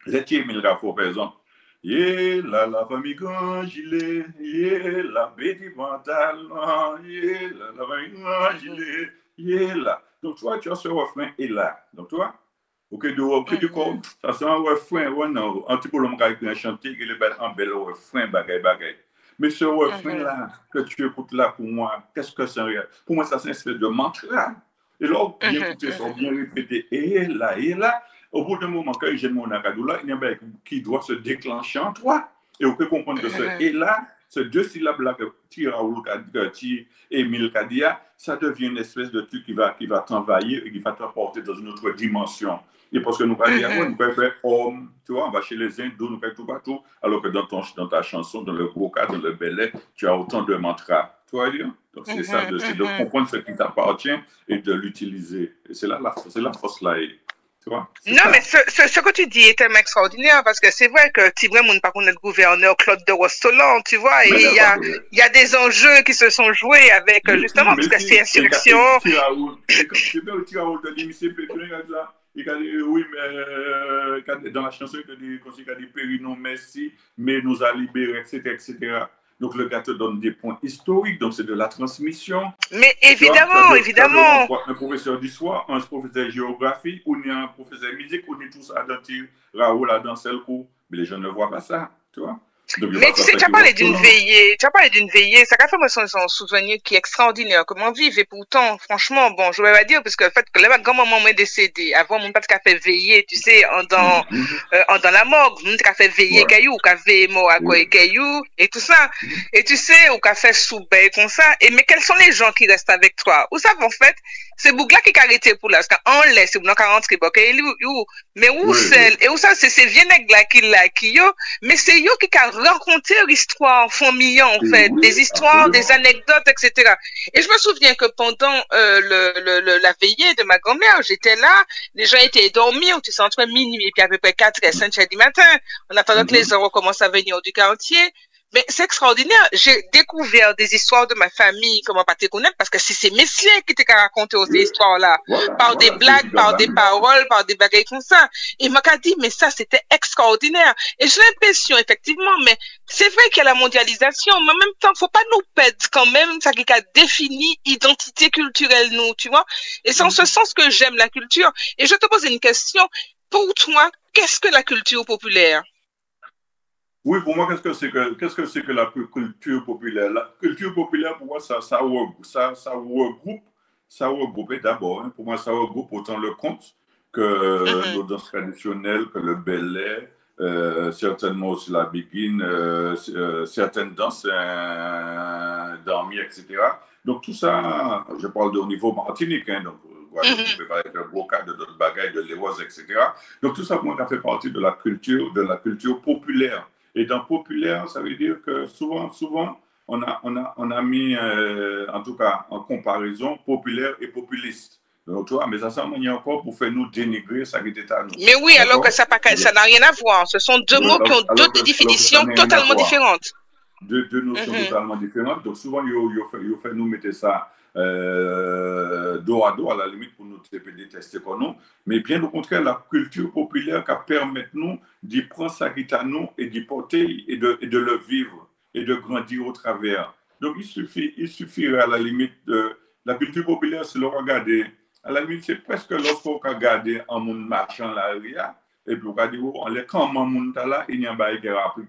Emile Raffo, par exemple, yeah, la famille grand gilet, yeah, la petit pantalon, yeah, la famille grand gilet, yeah, là. Donc, tu vois, tu as ce refrain et là. Donc, tu vois, ok, du coup, ça c'est un refrain, ouais, non, un petit peu l'homme qui a chanté, il est un bel refrain, bagay. Mais ce refrain-là, que tu écoutes là, pour moi, qu'est-ce que c'est? Pour moi, ça c'est une espèce de mantra. Et là, bien écouter ça, bien répéter, et là, au bout d'un moment, quand j'ai mon akadoula, il y a un qui doit se déclencher en toi. Et on peut comprendre que ce et là, ces deux syllabes-là que Tiraoul Emile Kadia, ça devient une espèce de truc qui va t'envahir et qui va t'apporter dans une autre dimension. Et parce que nous pouvons faire homme, tu vois, on va chez les hindous, nous faisons tout partout, alors que dans ta chanson, dans le Goka, dans le Belay, tu as autant de mantras. Tu vois dire? Donc c'est ça, c'est de comprendre ce qui t'appartient et de l'utiliser. Et c'est là la force là. Tu vois? Non, ça. Mais ce que tu dis est tellement extraordinaire parce que c'est vrai que Tibré Moun, par contre, notre gouverneur Claude de Rostolan, tu vois, et il y a des enjeux qui se sont joués avec, justement, parce que c'est insurrection. Il a dit, oui, mais dans la chanson, il a dit, Péri non merci, mais nous a libérés, etc. Donc, le gars te donne des points historiques, donc c'est de la transmission. Mais évidemment, évidemment. Un professeur d'histoire, un professeur de géographie, ou un professeur de musique, ou tous à Raoul dans seul coup. Mais les gens ne voient pas ça, tu vois. Donc, mais tu sais, tu as parlé d'une veillée, ça a fait moi son souvenir qui est extraordinaire, comment vivre, et pourtant, franchement, bon, je vais pas dire, parce que, en fait, que là, ma grand-maman m'est décédée, avant, mon père qui a fait veiller, tu sais, dans la morgue, mon père qui a fait veiller caillou, qui a fait mort à quoi caillou, et tout ça, et tu sais, ou qui a fait souper, comme ça, et mais quels sont les gens qui restent avec toi? Ou ça, en fait, c'est Bougla qui a arrêté pour là, parce qu'en laisse, c'est Bougla qui a rentré, mais où c'est, et où ça, c'est vieux nègre là, qui yo, mais c'est yo qui a rencontrer l'histoire en famille, en fait, des histoires, des anecdotes, etc. Et je me souviens que pendant la veillée de ma grand-mère, j'étais là, les gens étaient dormis, on était entre minuit et puis à peu près 4 et 5 heures du matin, en attendant que les gens recommencent à venir du quartier. Mais c'est extraordinaire. J'ai découvert des histoires de ma famille, comment pas te connaître, parce que c'est ces messieurs qui t'ont raconté ces histoires-là. Par des blagues, par des paroles, par des bagailles comme ça. Et il m'a dit, mais ça, c'était extraordinaire. Et j'ai l'impression, effectivement, mais c'est vrai qu'il y a la mondialisation, mais en même temps, faut pas nous perdre quand même, ça qui a défini identité culturelle, nous, tu vois. Et c'est en ce sens que j'aime la culture. Et je te pose une question. Pour toi, qu'est-ce que la culture populaire? Oui, pour moi, qu'est-ce que c'est que la culture populaire? La culture populaire, pour moi, ça regroupe d'abord. Hein, pour moi, ça regroupe autant le conte que nos danses traditionnelles, que le belay, certainement aussi la biguine, certaines danses d'armée, etc. Donc, tout ça, je parle au niveau martinique, hein, donc, je peux parler de Boca, de d'autres bagailles, de l'Éoise, etc. Donc, tout ça, pour moi, ça fait partie de la culture populaire. Et dans populaire, ça veut dire que souvent, on a mis, en tout cas, en comparaison, populaire et populiste. Donc, tu vois, mais ça s'en est encore pour faire nous dénigrer ça qui était à nous. Mais oui, alors que ça n'a rien à voir. Ce sont deux mots qui ont deux définitions totalement différentes. Deux notions totalement différentes. Donc, souvent, il fait nous mettre ça dos à dos, à la limite, pour nous détester comme nous. Mais bien au contraire, la culture populaire qui permet nous d'y prendre ça qui est à nous et d'y porter et de le vivre et de grandir au travers. Donc, il suffirait à la limite de la culture populaire, c'est le regarder. À la limite, c'est presque lorsqu'on regarde un monde marchand là, et puis on regarde, quand un monde là, il y a un bail qui a rappelé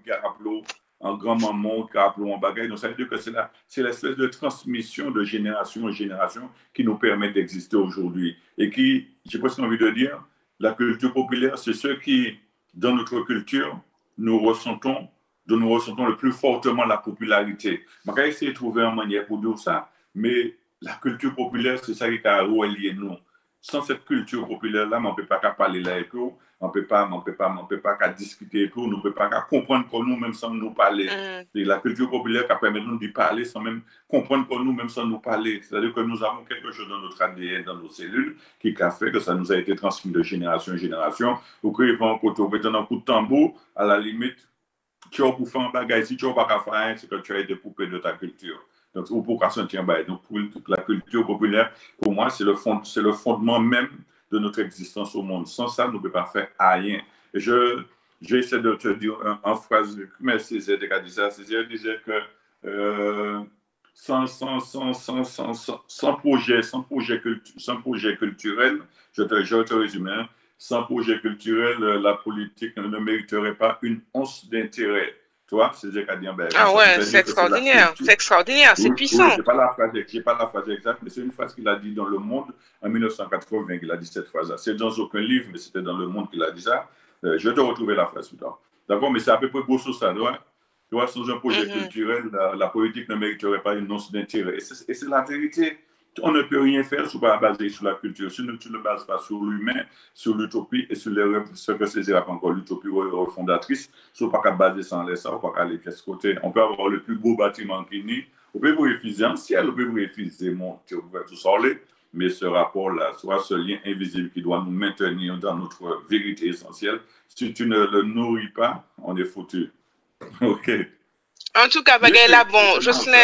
en grand-maman, qui a appelé un bagage. Donc, ça veut dire que c'est l'espèce de transmission de génération en génération qui nous permet d'exister aujourd'hui. Et qui, j'ai presque envie de dire, la culture populaire, c'est ce qui, dans notre culture, nous ressentons le plus fortement la popularité. Je vais essayer de trouver une manière pour dire ça, mais la culture populaire, c'est ça qui a relié nous. Sans cette culture populaire-là, on ne peut pas parler là et tout, on ne peut pas discuter et tout, on ne peut pas comprendre que nous-mêmes sans nous parler. C'est la culture populaire qui permet nous de parler sans même comprendre que nous-mêmes sans nous parler. C'est-à-dire que nous avons quelque chose dans notre ADN, dans nos cellules, qui a fait que ça nous a été transmis de génération en génération, ou qu'ils vont mettre un coup de tambour, à la limite, tu as pour faire un bagage, si tu n'as pas faire, c'est que tu as été coupé de ta culture. Donc, ou pour sentir bail. Donc, pour la culture populaire, pour moi, c'est le fondement même de notre existence au monde. Sans ça, nous ne pouvons pas faire rien. Et j'essaie de te dire en phrase, mais Césaire a dit ça. Césaire disait que sans projet culturel, je te résume, hein, sans projet culturel, la politique ne mériterait pas une once d'intérêt. C'est ah ouais, c'est extraordinaire, c'est puissant. Oui, j'ai pas la phrase exacte, mais c'est une phrase qu'il a dit dans Le Monde en 1980, qu'il a dit cette phrase-là. C'est dans aucun livre, mais c'était dans Le Monde qu'il a dit ça. Je vais te retrouver la phrase plus tard. D'accord, mais c'est à peu près beau sur ça, tu vois, sans un projet culturel, la politique ne mériterait pas une once d'intérêt. Et c'est la vérité. On ne peut rien faire si on ne pas basé sur la culture. Si tu ne bases pas sur l'humain, sur l'utopie et sur les rêves, ce que c'est encore l'utopie refondatrice, si on ne peut pas baser sans les ça, on ne peut pas aller de ce côté. On peut avoir le plus beau bâtiment qui n'est. On peut vous refuser un ciel, on peut vous refuser monter, on peut tout sortir. Mais ce rapport-là, soit ce lien invisible qui doit nous maintenir dans notre vérité essentielle, si tu ne le nourris pas, on est foutu. OK. En tout cas, bagay là, bon, Jocelyn,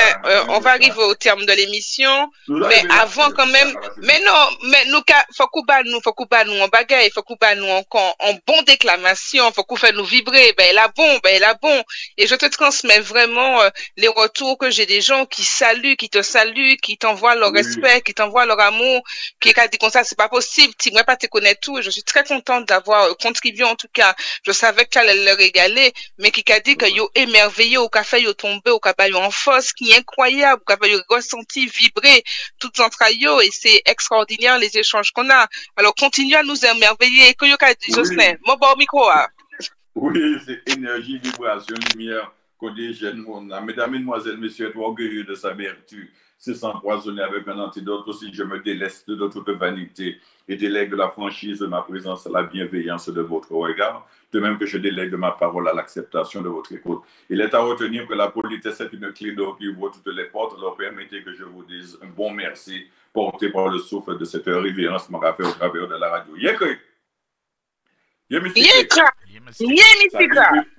on va arriver au terme de l'émission, mais avant quand même, mais non, mais nous, faut qu'on bat nous en bagay, faut qu'on bat nous en bon déclamation, faut qu'on fait nous vibrer, ben là bon, et je te transmets vraiment les retours que j'ai des gens qui te saluent, qui t'envoient leur respect, qui t'envoient leur amour, qui dit comme ça, c'est pas possible, tu ne pas te connaître tout, et je suis très contente d'avoir contribué en tout cas, je savais que tu allais le régaler, mais qui a dit que yo émerveillé au café yo tombé au capable en force qui est incroyable, au capable ressenti vibrer toutes entrailles et c'est extraordinaire les échanges qu'on a. Alors continue à nous émerveiller. Que yo ka dit Jocelyn, mon bon micro. Oui, c'est énergie, vibration, lumière qu'on dit jeune monde. Mesdames, mesdemoiselles, messieurs, toi orgueilleux de sa vertu, c'est s'empoisonner avec un antidote aussi. Je me déleste de toute vanité et délègue la franchise de ma présence à la bienveillance de votre regard, de même que je délègue ma parole à l'acceptation de votre écoute. Il est à retenir que la politesse est une clé d'or qui ouvre toutes les portes. Alors permettez que je vous dise un bon merci porté par le souffle de cette révérence m'a fait au travers de la radio.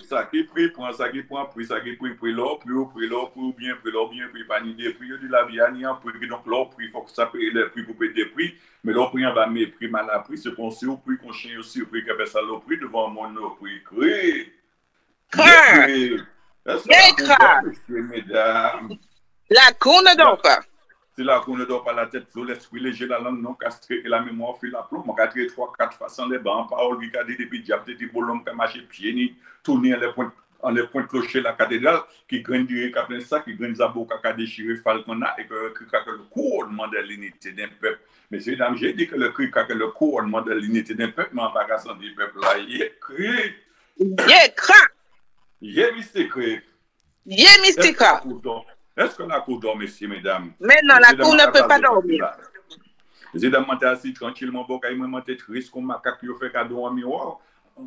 Ça qui prie, prend ça qui prend, puis ça qui prie, puis l'or, bien, puis pas ni des prix, de la vie, ni en prix, donc l'or, puis il faut que ça paye les prix pour payer des prix, mais l'or, prix en bas, mais prix mal à prix, c'est pensé au prix qu'on chien aussi, au prix qu'appelle ça l'or, prix devant mon eau, prix, cri. Mesdames. La qu'on ne dort pas. C'est là qu'on ne dort pas la tête sur l'esprit léger, la langue non castrée et la mémoire fait la plomb. Mon 3-4 façons les bancs, parole, qui a dit depuis diable, des bolons, qui a marché pied, ni tourner les points clocher la cathédrale, qui graine du capin ça, qui graine zabo, qui a déchiré falcona, et que le couronnement de l'unité d'un peuple. Messieurs, dames, j'ai dit que le couronnement de l'unité d'un peuple, mais en pas qu'à du peuple là, il est cri. Il est mystique. Est-ce que la cour dort, messieurs, mesdames? Mais non, la cour ne peut pas dormir. Les dames montent assis tranquillement, pour qu'ils montent triste comme macaque qui fait cadeau en miroir,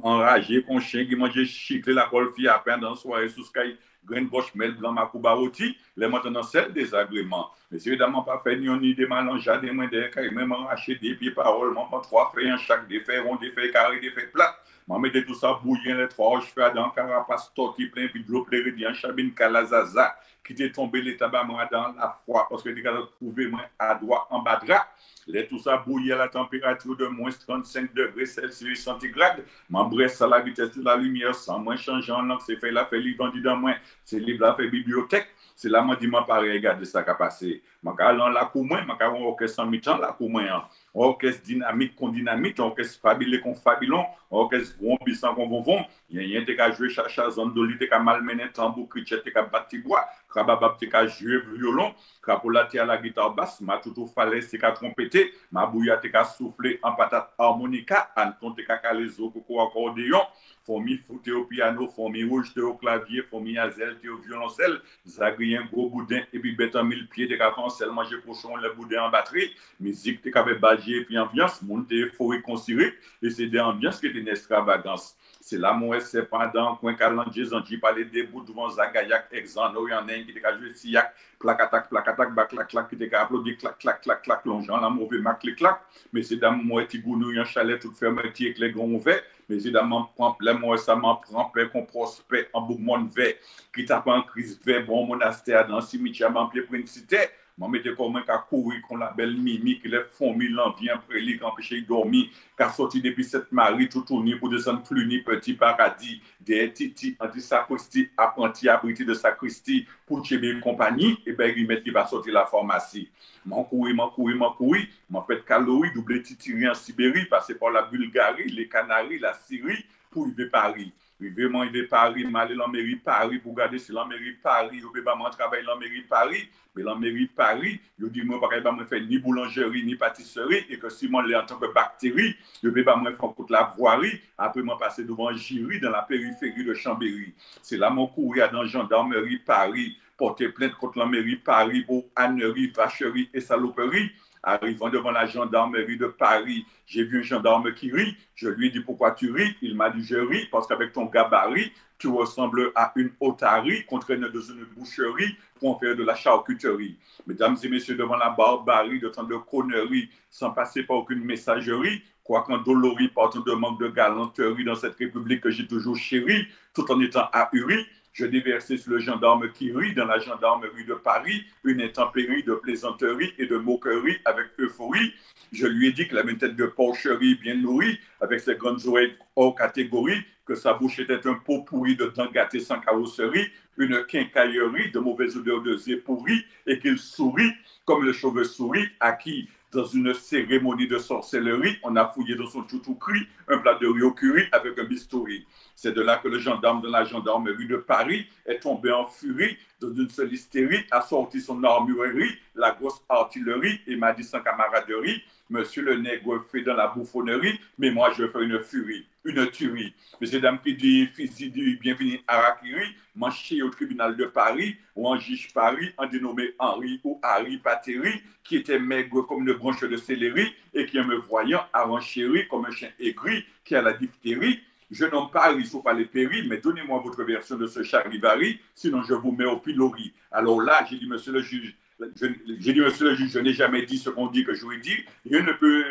enragé, con chien qui mange chicle la colle fille à peine dans la soirée sous sky, graine boche, mel blanc, macouba rôti, les maintenant c'est désagrément. Messieurs, dames, pas fait ni des malanges, des mains des cailles, même arracher des pieds paroles, m'en prend 3 feuilles en chaque, des feuilles ronds, des feuilles carrées, des feuilles plates. M'en mettez tout ça bouillir les 3 roches, faire dans carapace, torti plein, puis de l'eau pléridian, chabine, calazaza, qui t'est tombé les tabacs dans la foi, parce que tu as trouvé moins à droite en bas de drap. Les tout ça bouillir à la température de moins 35 degrés Celsius centigrade. M'embrasse à la vitesse de la lumière sans moins changer en langue. C'est fait la fait livre dans moins. C'est livre la fait bibliothèque. C'est là, moi, dis-moi pareil, regarde ça qui a passé. Ma calan la coumoin, ma calan orchestre en mi-temps, la coumoin. Orchestre dynamique qu'on dynamite, orchestre fabilé qu'on fabilon, orchestre vrombissant qu'on vont. Il y a un qui a joué chacha, zandoli, qui a malmené, tambour, crichet, qui a battu bois, krababab, qui a joué violon, krapolati à la guitare basse, ma toutou falaise, qui a trompetté, ma bouilla, qui a soufflé en patate harmonica, Anton, qui a calé zo, coco accordéon, Fomi foute au piano, Fomi rouge au clavier, Fomi azel au violoncelle, Zagri un gros boudin, et puis bête en 1000 pieds, t'es qu'à seulement manger cochon, le boudin en batterie, musique, t'es qu'à badger, et puis ambiance, monde t'es forêt considéré, et c'est des ambiances qui étaient une extravagance. C'est là, moi, c'est pendant coin calendrier, j'en parler des bouts devant Zagayak, Exano, il y en a un qui t'a joué Siak, plac-attaque, bac, clac, clac, qui t'a applaudi, clac, clac, clac, clac, longeant, la mauvais mac, clic, clac. Mais c'est dans moi, petit gounou, un chalet, tout fermé, avec les grands verts. Mais c'est dans mon prend plein, moi, ça m'en prend plein, qu'on prospère en bougmon vert, qui tape en crise vert, bon monastère, dans cimetière, mon pied pour une cité. Moi, mettez comme un cas courir, qu'on la belle Mimi, qui lève fond, mille ans, vient prélit, qui empêche de dormir, qui a sorti depuis cette Marie, tout tourné pour descendre plus ni petit paradis, des titi, anti-sacristie, apprenti, abrité de sacristie, pour Tchébé compagnie, et bien, il met qui va sortir la pharmacie. M'en courir, m'en fait calories, double titiri en Sibérie, passer par la Bulgarie, les Canaries, la Syrie, pour y Paris. Vraiment, il est Paris, m'aller dans la mairie Paris pour regarder si la mairie Paris, je peux pas travailler dans la mairie Paris, mais la mairie Paris, je dis moi, je ne peux pas faire ni boulangerie, ni pâtisserie, et que si moi, en tant que bactérie, je ne peux pas faire contre la voirie, après moi, passer devant Giry, dans la périphérie de Chambéry. C'est là mon courir dans la gendarmerie Paris, porter plainte contre la mairie Paris pour ânerie, vacherie et saloperie. Arrivant devant la gendarmerie de Paris, j'ai vu un gendarme qui rit. Je lui ai dit pourquoi tu ris. Il m'a dit je ris parce qu'avec ton gabarit, tu ressembles à une otarie qu'on traîne dans une boucherie pour en faire de la charcuterie. Mesdames et messieurs, devant la barbarie de tant de conneries, sans passer par aucune messagerie, quoi qu'en dolorie partant de manque de galanterie dans cette république que j'ai toujours chérie, tout en étant ahuri, je déversais sur le gendarme qui rit dans la gendarmerie de Paris une intempérie de plaisanterie et de moquerie avec euphorie. Je lui ai dit qu'il avait une tête de porcherie bien nourrie, avec ses grandes oreilles hors catégorie, que sa bouche était un pot pourri de dents gâtées sans carrosserie, une quincaillerie de mauvaise odeur de zé pourri, et qu'il sourit comme le chauve-souris à qui, dans une cérémonie de sorcellerie, on a fouillé dans son toutou-cri un plat de riz au curry avec un bistouri. C'est de là que le gendarme de la gendarmerie de Paris est tombé en furie, dans une seule hystérie, a sorti son armurerie, la grosse artillerie, et m'a dit sans camaraderie, monsieur le nègre fait dans la bouffonnerie, mais moi je fais une furie, une tuerie. Monsieur dame qui dit, fils dit, bienvenue à Rakiri, manché au tribunal de Paris, ou en juge Paris, en dénommé Henri ou Harry Pateri, qui était maigre comme une branche de céleri, et qui, en me voyant, a renchéri comme un chien aigri, qui a la diphtérie. Je nomme Paris, il faut pas les périr, mais donnez-moi votre version de ce charivari, sinon je vous mets au pilori. Alors là, j'ai dit, monsieur le juge, je n'ai jamais dit ce qu'on dit que je lui ai dit. Je ne peux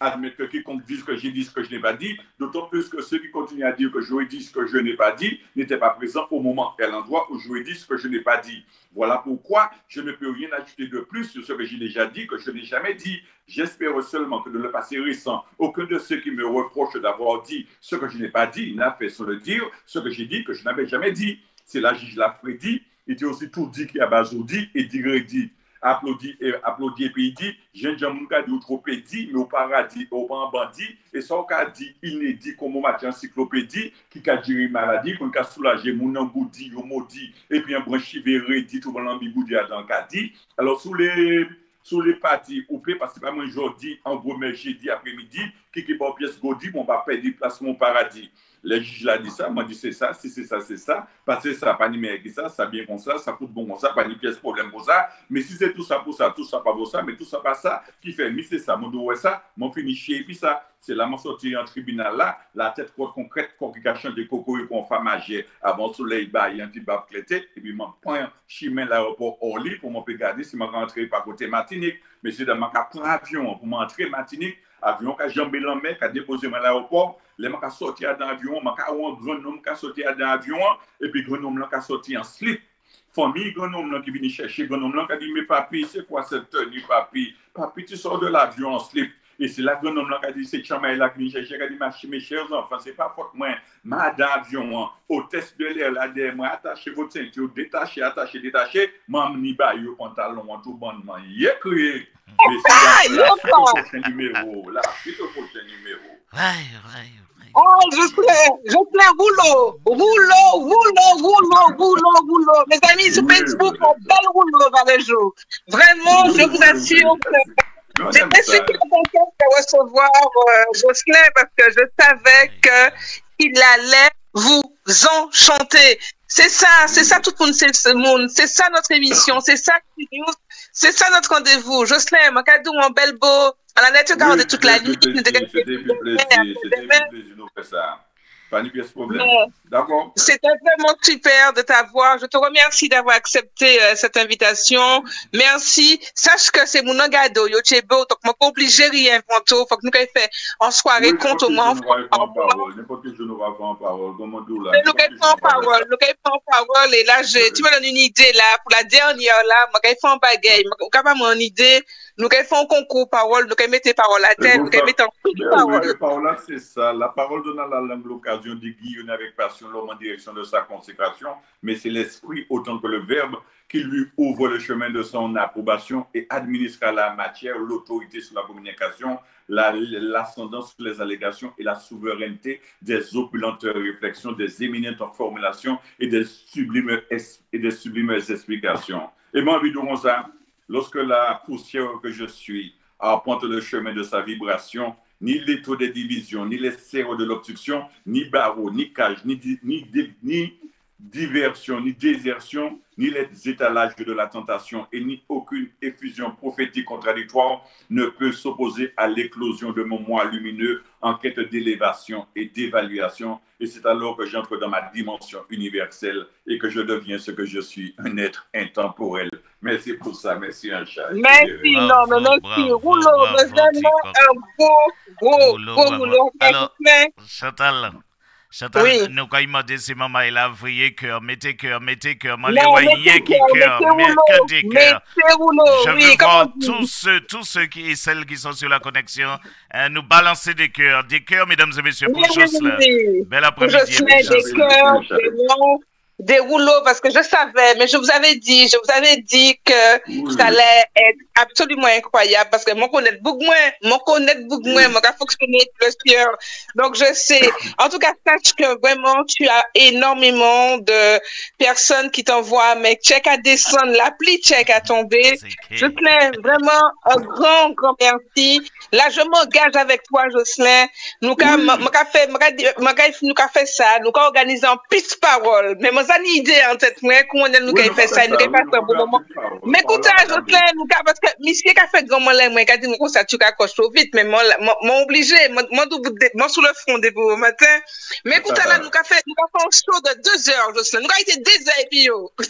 admettre que quiconque dise que j'ai dit ce que je n'ai pas dit, d'autant plus que ceux qui continuent à dire que je lui ai dit ce que je n'ai pas dit n'étaient pas présents au moment et à l'endroit où je lui ai dit ce que je n'ai pas dit. Voilà pourquoi je ne peux rien ajouter de plus sur ce que j'ai déjà dit, que je n'ai jamais dit. J'espère seulement que dans le passé récent, aucun de ceux qui me reprochent d'avoir dit ce que je n'ai pas dit n'a fait sans le dire ce que j'ai dit que je n'avais jamais dit. C'est la juge Lafredi, il était aussi tout dit qui a basoudi et digrédi. Applaudi et puis il dit, j'ai déjà mon cas dit trop pédit, mais au paradis, au bandit, et ça au cas dit inédit comme au match encyclopédie, qui a géré maladie, qu'on a soulagé mon angoudi, au maudit, et puis un branchi vérédit, tout le monde l'ambigoudi à dans le cas dit. Alors sous les parties ou parce que pas moi aujourd'hui en gros mais jeudi après-midi qui bon pièce godi bon va perdre place mon paradis. Les juges l'a dit ça, m'a dit c'est ça, si c'est ça, parce que ça pas ni mais ça bien comme ça coûte bon comme ça, pas ni pièce problème pour ça, mais si c'est tout ça pour ça, tout ça pas pour ça, mais tout ça pas ça qui fait mais c'est ça, mon doigt ça, mon fini chier puis ça, c'est là mon sorti en tribunal là, la tête concrète qui a changé coco et qu'on fait manger avant soleil bas, il y a un petit bas clété et puis mon point chemin l'aéroport Orly pour mon regarder si m'a rentrer par côté Martinique, mais c'est dans ma prendre avion pour m'entrer Martinique. Avion qui a jambé la mer, qui a déposé à l'aéroport, les gens qui ont sorti dans l'avion, les gens qui ont sorti dans l'avion, et puis les gens qui ont sorti en slip. Famille, grand homme qui vient chercher, grand homme qui dit, mais papi, c'est quoi cette tenue, papi? Papi, tu sors de l'avion en slip. Et c'est là que grand homme qui a dit, c'est Chamaï là qui vient chercher, qui a dit, mes chers enfants, c'est pas faute moi, madame avion, hôtesse de l'air là derrière moi, attachez votre ceinture, détachez, maman ni baille au pantalon, tout bonnement, y est crié. Mais c'est la suite au prochain numéro, Oh, je plais, rouleau. Mes amis sur Facebook, on bel rouleau par le jour. Vraiment, je vous assure que j'étais super contente de recevoir Jocelyn parce que je savais qu'il allait vous enchanter. C'est ça tout le monde, c'est ce monde, c'est ça notre émission, c'est ça c'est ça notre rendez-vous. Jocelyn, mon cadeau, mon bel beau, à la nature de toute la nuit. C'était plus plaisir de faire ça. Pas de problème. D'accord? C'était vraiment super de t'avoir. Je te remercie d'avoir accepté cette invitation. Merci. Sache que c'est mon gado. Yo, tu es beau. Donc, moi, pas obligé rien pour faut que nous fait en soirée, compte au moins. N'importe quel jour, nous va faire en parole. Comment nous, là? Nous en parole. Nous en parole. Et là, tu me donnes une idée, là, pour la dernière, là. Moi, fait en bagaille. Moi, capable une idée. Nous faisons un concours parole, nous mettons parole à terre, nous mettons parole. La parole, c'est ça. La parole donne à la langue l'occasion de guillonner avec passion l'homme en direction de sa consécration, mais c'est l'esprit autant que le verbe qui lui ouvre le chemin de son approbation et administre à la matière l'autorité sur la communication, l'ascendance sur les allégations et la souveraineté des opulentes réflexions, des éminentes formulations et des sublimes explications. Et moi, envie de dire ça. Lorsque la poussière que je suis arpente le chemin de sa vibration, ni l'étau des divisions, ni les serres de l'obstruction, ni barreaux, ni cage, ni diversion, ni désertion, ni les étalages de la tentation, et ni aucune effusion prophétique contradictoire ne peut s'opposer à l'éclosion de mon moi lumineux en quête d'élévation et d'évaluation. Et c'est alors que j'entre dans ma dimension universelle et que je deviens ce que je suis, un être intemporel. Merci pour ça, merci un chat. Merci, non, mais merci. Rouleau, vraiment un beau rouleau. Alors, Chantal, oui. nous quand il m'a dit c'est maman il a veillé cœur, mettez cœur, moi les voyez qui cœur, mais que des cœurs. Je veux voir tous ceux qui et celles qui sont sur la connexion nous balancer des cœurs, mesdames et messieurs, pour Jocelyn. Bel après-midi. Des cœurs, des rouleaux, parce que je savais, mais je vous avais dit que ça allait être absolument incroyable, parce que moi connaître beaucoup moins, moi fonctionner plus sûr. Donc je sais. En tout cas, sache que vraiment tu as énormément de personnes qui t'envoient mes chèques à descendre, l'appli chèque à tomber. Jocelyn, vraiment un grand merci. Là, je m'engage avec toi, Jocelyn. Nous fait ça, nous organiser un pitch parole. Mais moi, une idée en tête, comment nous fait ça, nous fait ça pour le moment. Mais écoutez, Jocelyn, nous parce que monsieur qui a fait grand malin, moi, qui a dit, nous, ça, tu accroches trop vite, mais moi, obligé, moi, sous le front des beaux matin. Mais écoutez, là, nous avons fait un show de 2 heures, Jocelyn. Nous avons été 2 heures, et puis, yo. Oui,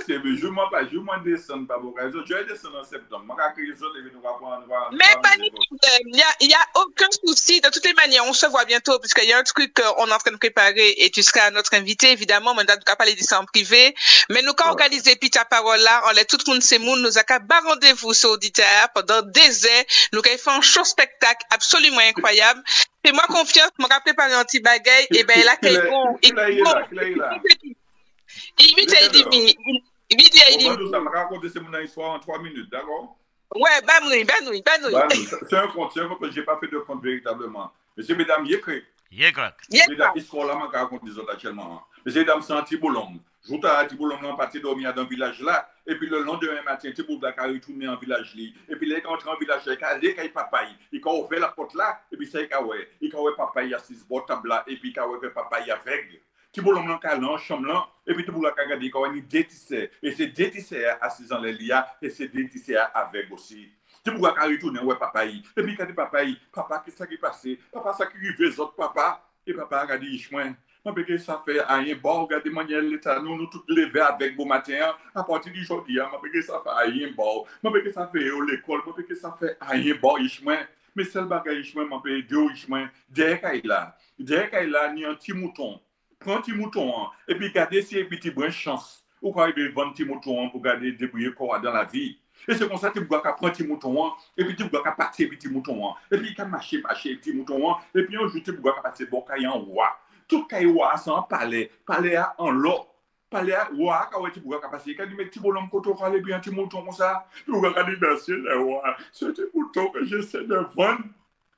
mais je m'en descends pas beaucoup. Je vais descendre en septembre. Mais pas il y a aucun souci. De toutes les manières, on se voit bientôt, puisqu'il y a un truc qu'on est en train de préparer, et tu seras notre invité, évidemment, mais nous n'avons pas parler de ça en privé. Mais nous, quand organiser puis ta parole là, on est tout le monde, c'est moun, nous avons rendez-vous sur auditeur pendant des heures. Nous avons fait un show spectacle absolument incroyable. Fais-moi confiance, je vais préparer un petit bagaille, et ben là, qu'il est bon. Il m'a raconté cette histoire en 3 minutes, d'accord? Ouais, banouille. C'est un compte que je n'ai pas fait de compte véritablement. Monsieur, mesdames, il écrit. Mesdames, l'histoire là, je raconte des autres actuellement. Monsieur, mesdames, c'est un Tiboulong. Je suis à Tiboulong, on parti dormir dans le village là. Et puis le lendemain matin, Tiboulong a retourné en village là. Et puis là, il est entré en village là, il a allé avec papa. Il a ouvert la porte là. Et puis ça, il a ouvert papa, il a 6 bottes là. Et puis il a ouvert papa, il a aveugle. Tiboulong a allé en chambre là. Et puis Tiboulong a regardé, il a dit détissé. Et c'est détissé assis dans les lits. Et c'est détissé aveugle aussi. Tu pourras retourner, ouais, papa. Et puis, quand papa, qu'est-ce qui est passé? Papa, ça qui arrive, les autres, papa. Et papa a dit, moi, ça fait rien bon, regardez, Manuel, l'État, nous tous levés avec beau matin, à partir du jour, moi, ça fait rien bon. Moi, ça fait l'école, moi, ça fait rien bon, mais c'est le bagage, moi, deux, dès qu'il a, ni un petit mouton. Prends un petit mouton, et puis, regardez si un petit brin chance, ou quand il vend un petit mouton pour garder débrouiller quoi dans la vie. Et c'est comme ça que tu dois prendre un petit mouton, et puis tu dois partir petit mouton, et puis tu dois marcher petit mouton, et puis un jour tu dois passer bon caillou en roi. Tout caillou c'est un palais en l'eau. Palais à roi, quand tu dois passer, quand tu mets petit bonhomme côté, tu bien un petit mouton comme ça, tu dois regarder merci le roi. C'est un petit mouton que j'essaie de vendre.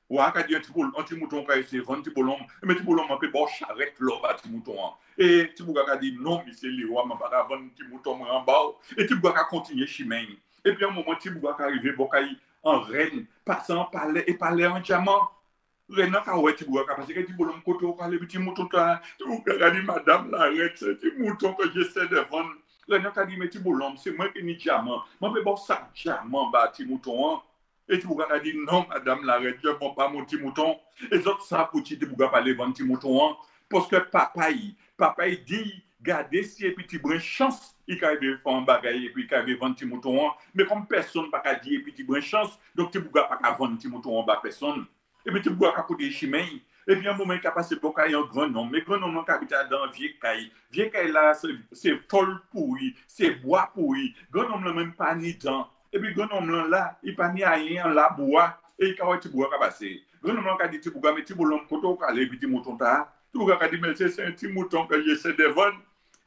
Roi, quand tu as un petit mouton, quand tu vends un petit bonhomme, mais petit bonhomme, un peu bon charrette l'eau, petit mouton. Et tu dois regarder non, mais c'est le roi, mais pas vendre un petit mouton en bas, et tu dois continuer chemin. Et puis, à un moment, tu dois arriver en reine, passant palais et palais en diamant. Renan ka ouais ti bois parce que ti bolom côté au les petits moutons là, tu regardes madame la arrête, c'est ti mouton que j'essaie de vendre. Renan ka dit mais ti bolom, c'est moi qui ni diamant. Moi me bon ça diamant ba ti mouton. Et tu regardes dit non madame la arrête, je prends pas mon petit mouton. Et autres ça pour ti bouga pas les vendre ti mouton parce que papa il dit gardez si et puis ti brin chance. Il a faire un bagage et puis il a vendre petit mouton. Mais comme personne n'a pas dit et puis il a chance, donc tu ne peux pas vendre petit mouton à personne. Et puis tu peux pas côté chimay. Et puis un moment qui a passé pour qu'il y ait un grand nom. Mais grand nom qui habite dans Vieux Caille. Vieux Caille là, c'est tôle pourri, c'est bois pourri. Grand nom là même pas ni dents. Et puis grand nom là, il pas ni rien là bois. Et il a un petit bois qui a passé. Grand nom qui a dit tu peux pas mettre petit boulon côté au calé puis petit mouton ta. Tu peux pas dire mais c'est un petit mouton que j'essaie de vendre.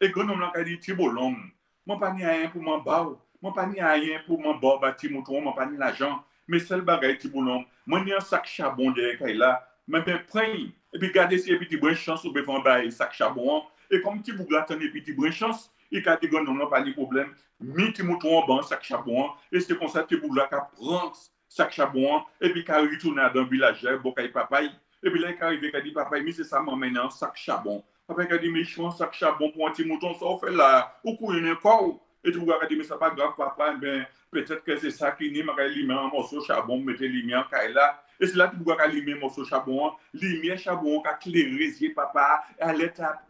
Et grand homme a dit Tibolom, moi pas ni rien pour m'en bas, moi pas ni rien pour m'en bas, bâti mouton, moi pas ni l'argent, mais seul bagage Tibolom, moi ni un sac charbon derrière là, mais ben prends, et puis gardez si et puis tu prends chance ou besoin bail sac charbon, et comme tu bouges et puis tu prends chance, il a dit grand homme pas de problème, mis ti mouton en bas sac charbon, et c'est comme ça que tu bouges là prend sac charbon, et puis quand retourner dans le village, bocaille papaye, et puis là il arrive il dit papa, mais c'est ça moi maintenant sac charbon. Après, il a dit, mais je prends sac charbon pour un petit mouton, ça fait là, au coup, il y a un corps. Et tu vas dire, mais ça pas grave, papa, ben, peut-être que c'est ça qui n'est pas limé un morceau de charbon, mettez lumière là. Et c'est là que tu vas limer un morceau de charbon, limer charbon, qui clairé, papa, à l'état,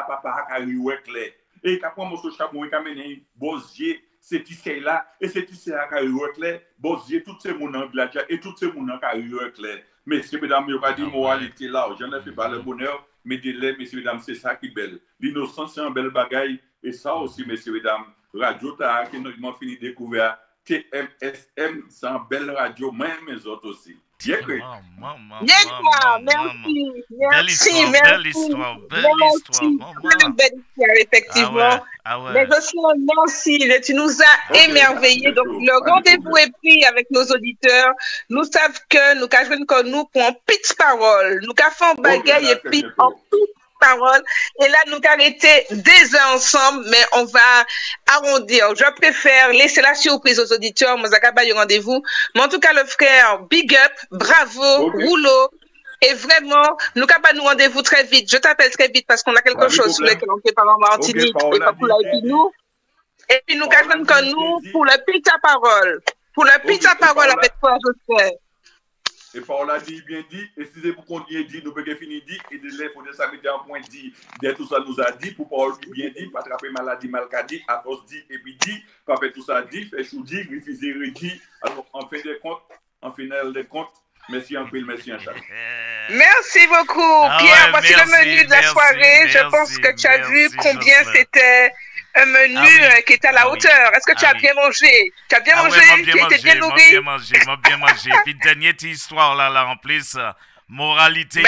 papa, qui a eu clair. Et il a pris un morceau de charbon, il a mené bosier, c'est tissé là, et c'est tissé là qui a eu clair, bosier, tous ces mouns dans le village, et tous ces mouns qui a eu clair. Messieurs, mesdames, il y a dit moralité là, je ne fais pas le bonheur. Mais messieurs, mesdames, c'est ça qui est belle. L'innocence, c'est un bel bagaille. Et ça aussi, messieurs, mesdames, Radio Taha, qui nous a fini de découvrir. TMSM, c'est un bel radio, même les autres aussi. Bien que. Merci. Belle histoire. Belle histoire, effectivement. Mais merci, tu nous as émerveillés. Donc, le rendez-vous est pris avec nos auditeurs. Nous savons que nous avons comme nous pour un petite parole. Nous avons fait un bagaille et puis en petite parole. Et là, nous avons été des heures ensemble, mais on va arrondir. Je préfère laisser la surprise aux auditeurs. Moi, j'ai un rendez-vous. Mais en tout cas, le frère, big up, bravo, rouleau. Et vraiment, nous avons nous rendez-vous très vite. Je t'appelle très vite parce qu'on a quelque chose sur lequel on peut parler en Martinique et pas pour la nous. Et puis nous avons comme nous pour le pizza parole. Pour le pizza parole avec toi, je sais. Et Paola dit bien dit, et si c'est pour qu'on dit, nous pouvons finir dit, et de là, il faut s'arrêter un point dit, de tout ça nous a dit, pour Paola dit bien dit, pas attraper maladie mal qu'a dit, à cause dit, et puis dit, quand fait tout ça dit, fait chou dit, refuser redit, alors en fin de compte, en final de compte, merci un peu, merci un chat. Merci beaucoup, Pierre. Voici le menu de la soirée. Je pense que tu as vu combien c'était un menu qui est à la hauteur. Est-ce que tu as bien mangé? Tu as bien mangé? Tu étais bien nourri? Bien mangé. Puis dernière histoire là en plus, moralité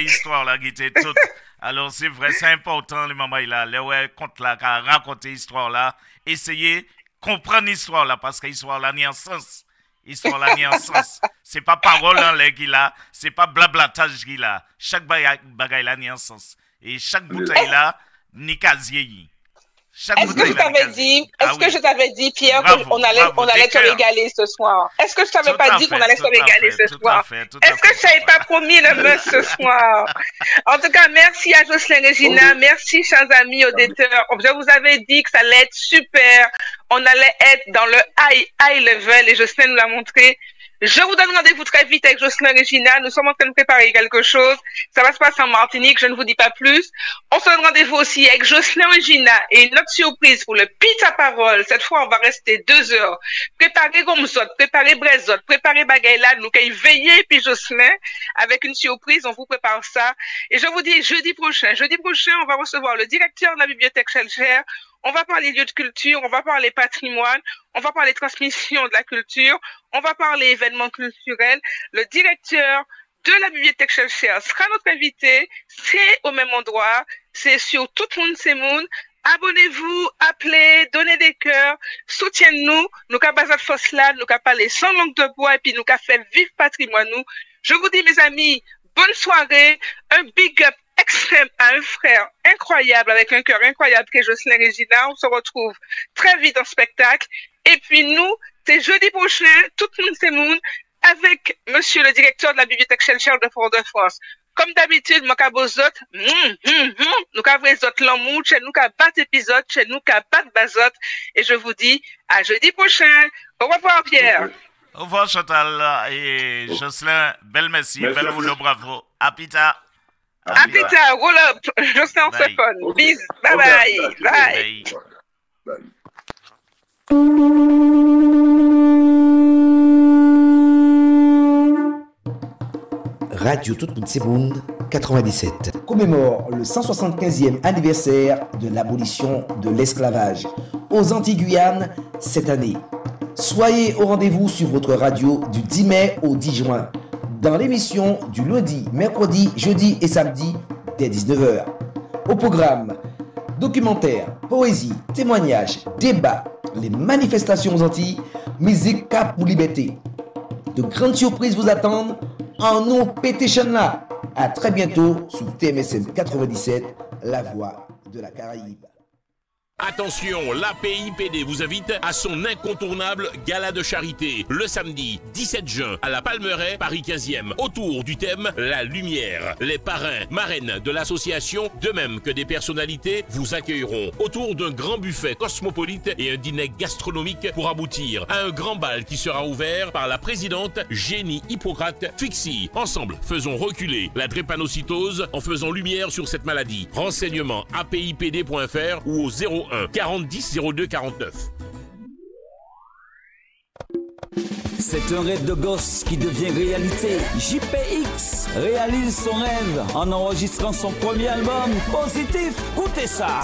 histoire là qui était toute. Alors c'est vrai, c'est important les mamans là, les compte là, raconter histoire là, essayer comprendre l'histoire là parce que l'histoire là n'y a un sens. Histoire là n'y a un sens. C'est pas parole qu'il a, c'est pas blablatage qu'il a. Chaque bagaille là n'y a un sens. Et chaque bouteille là ni casier. Est-ce que je t'avais dit, Pierre, qu'on allait te régaler ce soir? Est-ce que je t'avais pas dit qu'on allait te régaler ce soir? Est-ce que je t'avais pas promis le must ce soir? En tout cas, merci à Jocelyne Regina. Merci, chers amis auditeurs. Je vous avais dit que ça allait être super. On allait être dans le high level et Jocelyne nous l'a montré. Je vous donne rendez-vous très vite avec Jocelyne Regina. Nous sommes en train de préparer quelque chose. Ça va se passer en Martinique, je ne vous dis pas plus. On se donne rendez-vous aussi avec Jocelyne Regina et une autre surprise pour le pizza parole. Cette fois, on va rester 2 heures. Préparez Gomzot, préparez Brezot, préparez Bagayla, nous qu'à y veiller, puis Jocelyne, avec une surprise, on vous prépare ça. Et je vous dis jeudi prochain, on va recevoir le directeur de la bibliothèque Chelcher. On va parler lieux de culture, on va parler patrimoine, on va parler transmission de la culture, on va parler événements culturels. Le directeur de la bibliothèque Chelcher sera notre invité. C'est au même endroit, c'est sur Tout le monde c'est monde. Abonnez-vous, appelez, donnez des cœurs, soutiennez-nous. Nous qu'à basat force là, nous qu'à parler sans langue de bois et puis nous qu'à faire vivre patrimoine nous. Je vous dis mes amis, bonne soirée, un big up extrême à un frère incroyable, avec un cœur incroyable qui est Jocelyne Regina. On se retrouve très vite en spectacle. Et puis nous, c'est jeudi prochain, Tout le monde c'est monde, avec monsieur le directeur de la bibliothèque Charles de Fort-de-France. Comme d'habitude, moi, Kabozot, nous avons autres l'amour, chez nous, battre épisode, chez nous, battre bazot. Et je vous dis à jeudi prochain. Au revoir, Pierre. Au revoir, Chantal et Jocelyn. Belle merci, belle rouleau, bravo. À pita. À pita, roll up. Jocelyn, on se phone. Bis. Bye bye. Bye. Bye. Radio Tout Petit Monde 97 commémore le 175e anniversaire de l'abolition de l'esclavage aux Antilles-Guyane cette année. Soyez au rendez-vous sur votre radio du 10 mai au 10 juin dans l'émission du lundi, mercredi, jeudi et samedi dès 19h. Au programme, documentaires, poésie, témoignages, débats, les manifestations aux Antilles, musique cap pour liberté. De grandes surprises vous attendent en nous pétition là. À très bientôt sur TMSM 97, la voix de la Caraïbe. Attention, l'APIPD vous invite à son incontournable gala de charité le samedi 17 juin à la Palmeraie, Paris 15e, autour du thème La Lumière. Les parrains, marraines de l'association, de même que des personnalités, vous accueilleront autour d'un grand buffet cosmopolite et un dîner gastronomique pour aboutir à un grand bal qui sera ouvert par la présidente Génie Hippocrate Fixie. Ensemble, faisons reculer la drépanocytose en faisant lumière sur cette maladie. Renseignements apipd.fr ou au 01 40 10 02 49. C'est un rêve de gosse qui devient réalité. JPX réalise son rêve en enregistrant son premier album Positif. Écoutez ça.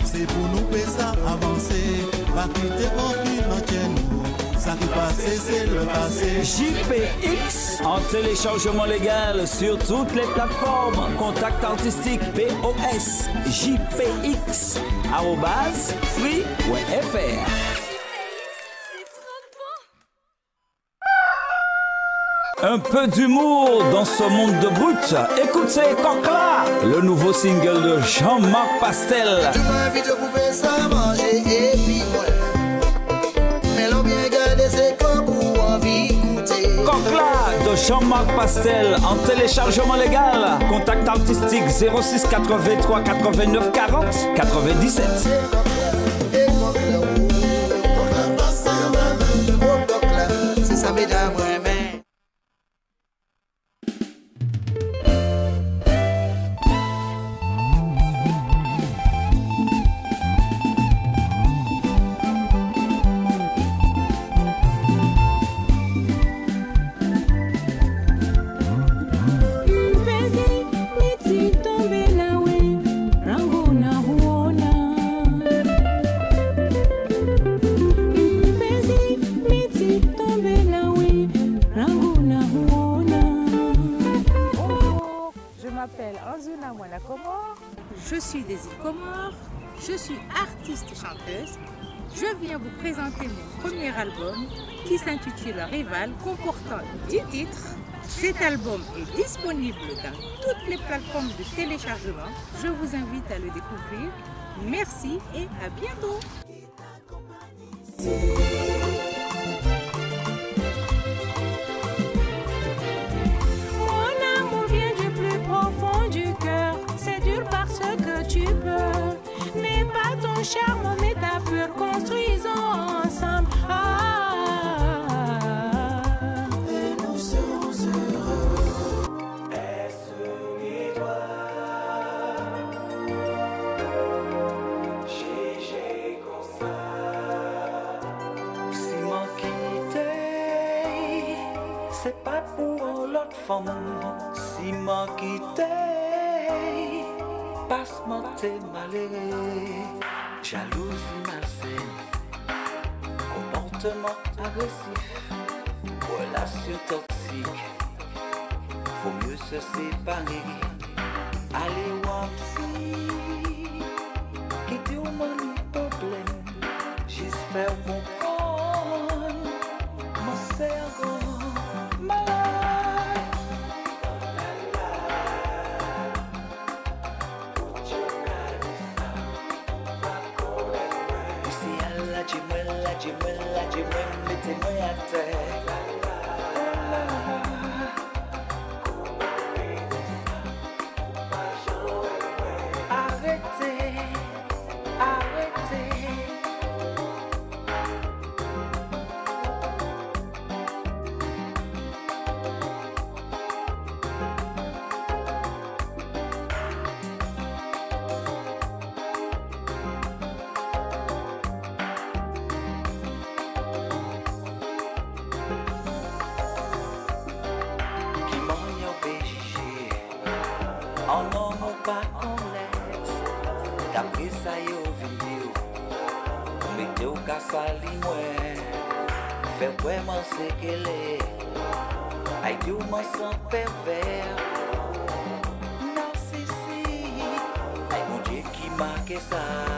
C'est pour nous faire ça avancer. Pas quitter aucune autre nous. Ça qui passe, c'est le passé. JPX en téléchargement légal sur toutes les plateformes. Contact artistique POS. JPX @free.fr. Un peu d'humour dans ce monde de brut. Écoutez Coquela, le nouveau single de Jean-Marc Pastel. Tu m'invites à couper ça, manger et puis moi. Mais l'on bien garder ses corps pour envie goûter. Coquela de Jean-Marc Pastel en téléchargement légal. Contact artistique 06 83 89 40 97. C'est ça, mesdames, ouais. Je suis des îles Comores, je suis artiste chanteuse. Je viens vous présenter mon premier album qui s'intitule Rival, comportant 10 titres. Cet album est disponible dans toutes les plateformes de téléchargement. Je vous invite à le découvrir. Merci et à bientôt. Mon amour vient du plus profond du cœur. C'est dur parce que tu peux. N'aie pas ton charme, mais ta peur. Construisons ensemble. Et nous serons heureux. Souviens-toi. J'ai comme ça. Si m'en quitter, c'est pas pour l'autre femme. Si m'en quitter, passe-moi t'es malheureux. Jalousie malsaine, comportement agressif, relation toxique. Faut mieux se séparer. Allez voir psy, qui dit au monde problème. Juste faire comprendre mon cerveau malade. Si elle a du mal mettez-moi à terre. Arrêtez, arrêtez. En homme pas connaître, d'après ça yo vidéo, mettez au cas sali moi, fait vraiment ce qu'elle est, aïe Dieu m'en sent pervers, narcissique, aïe mon Dieu qui marque ça.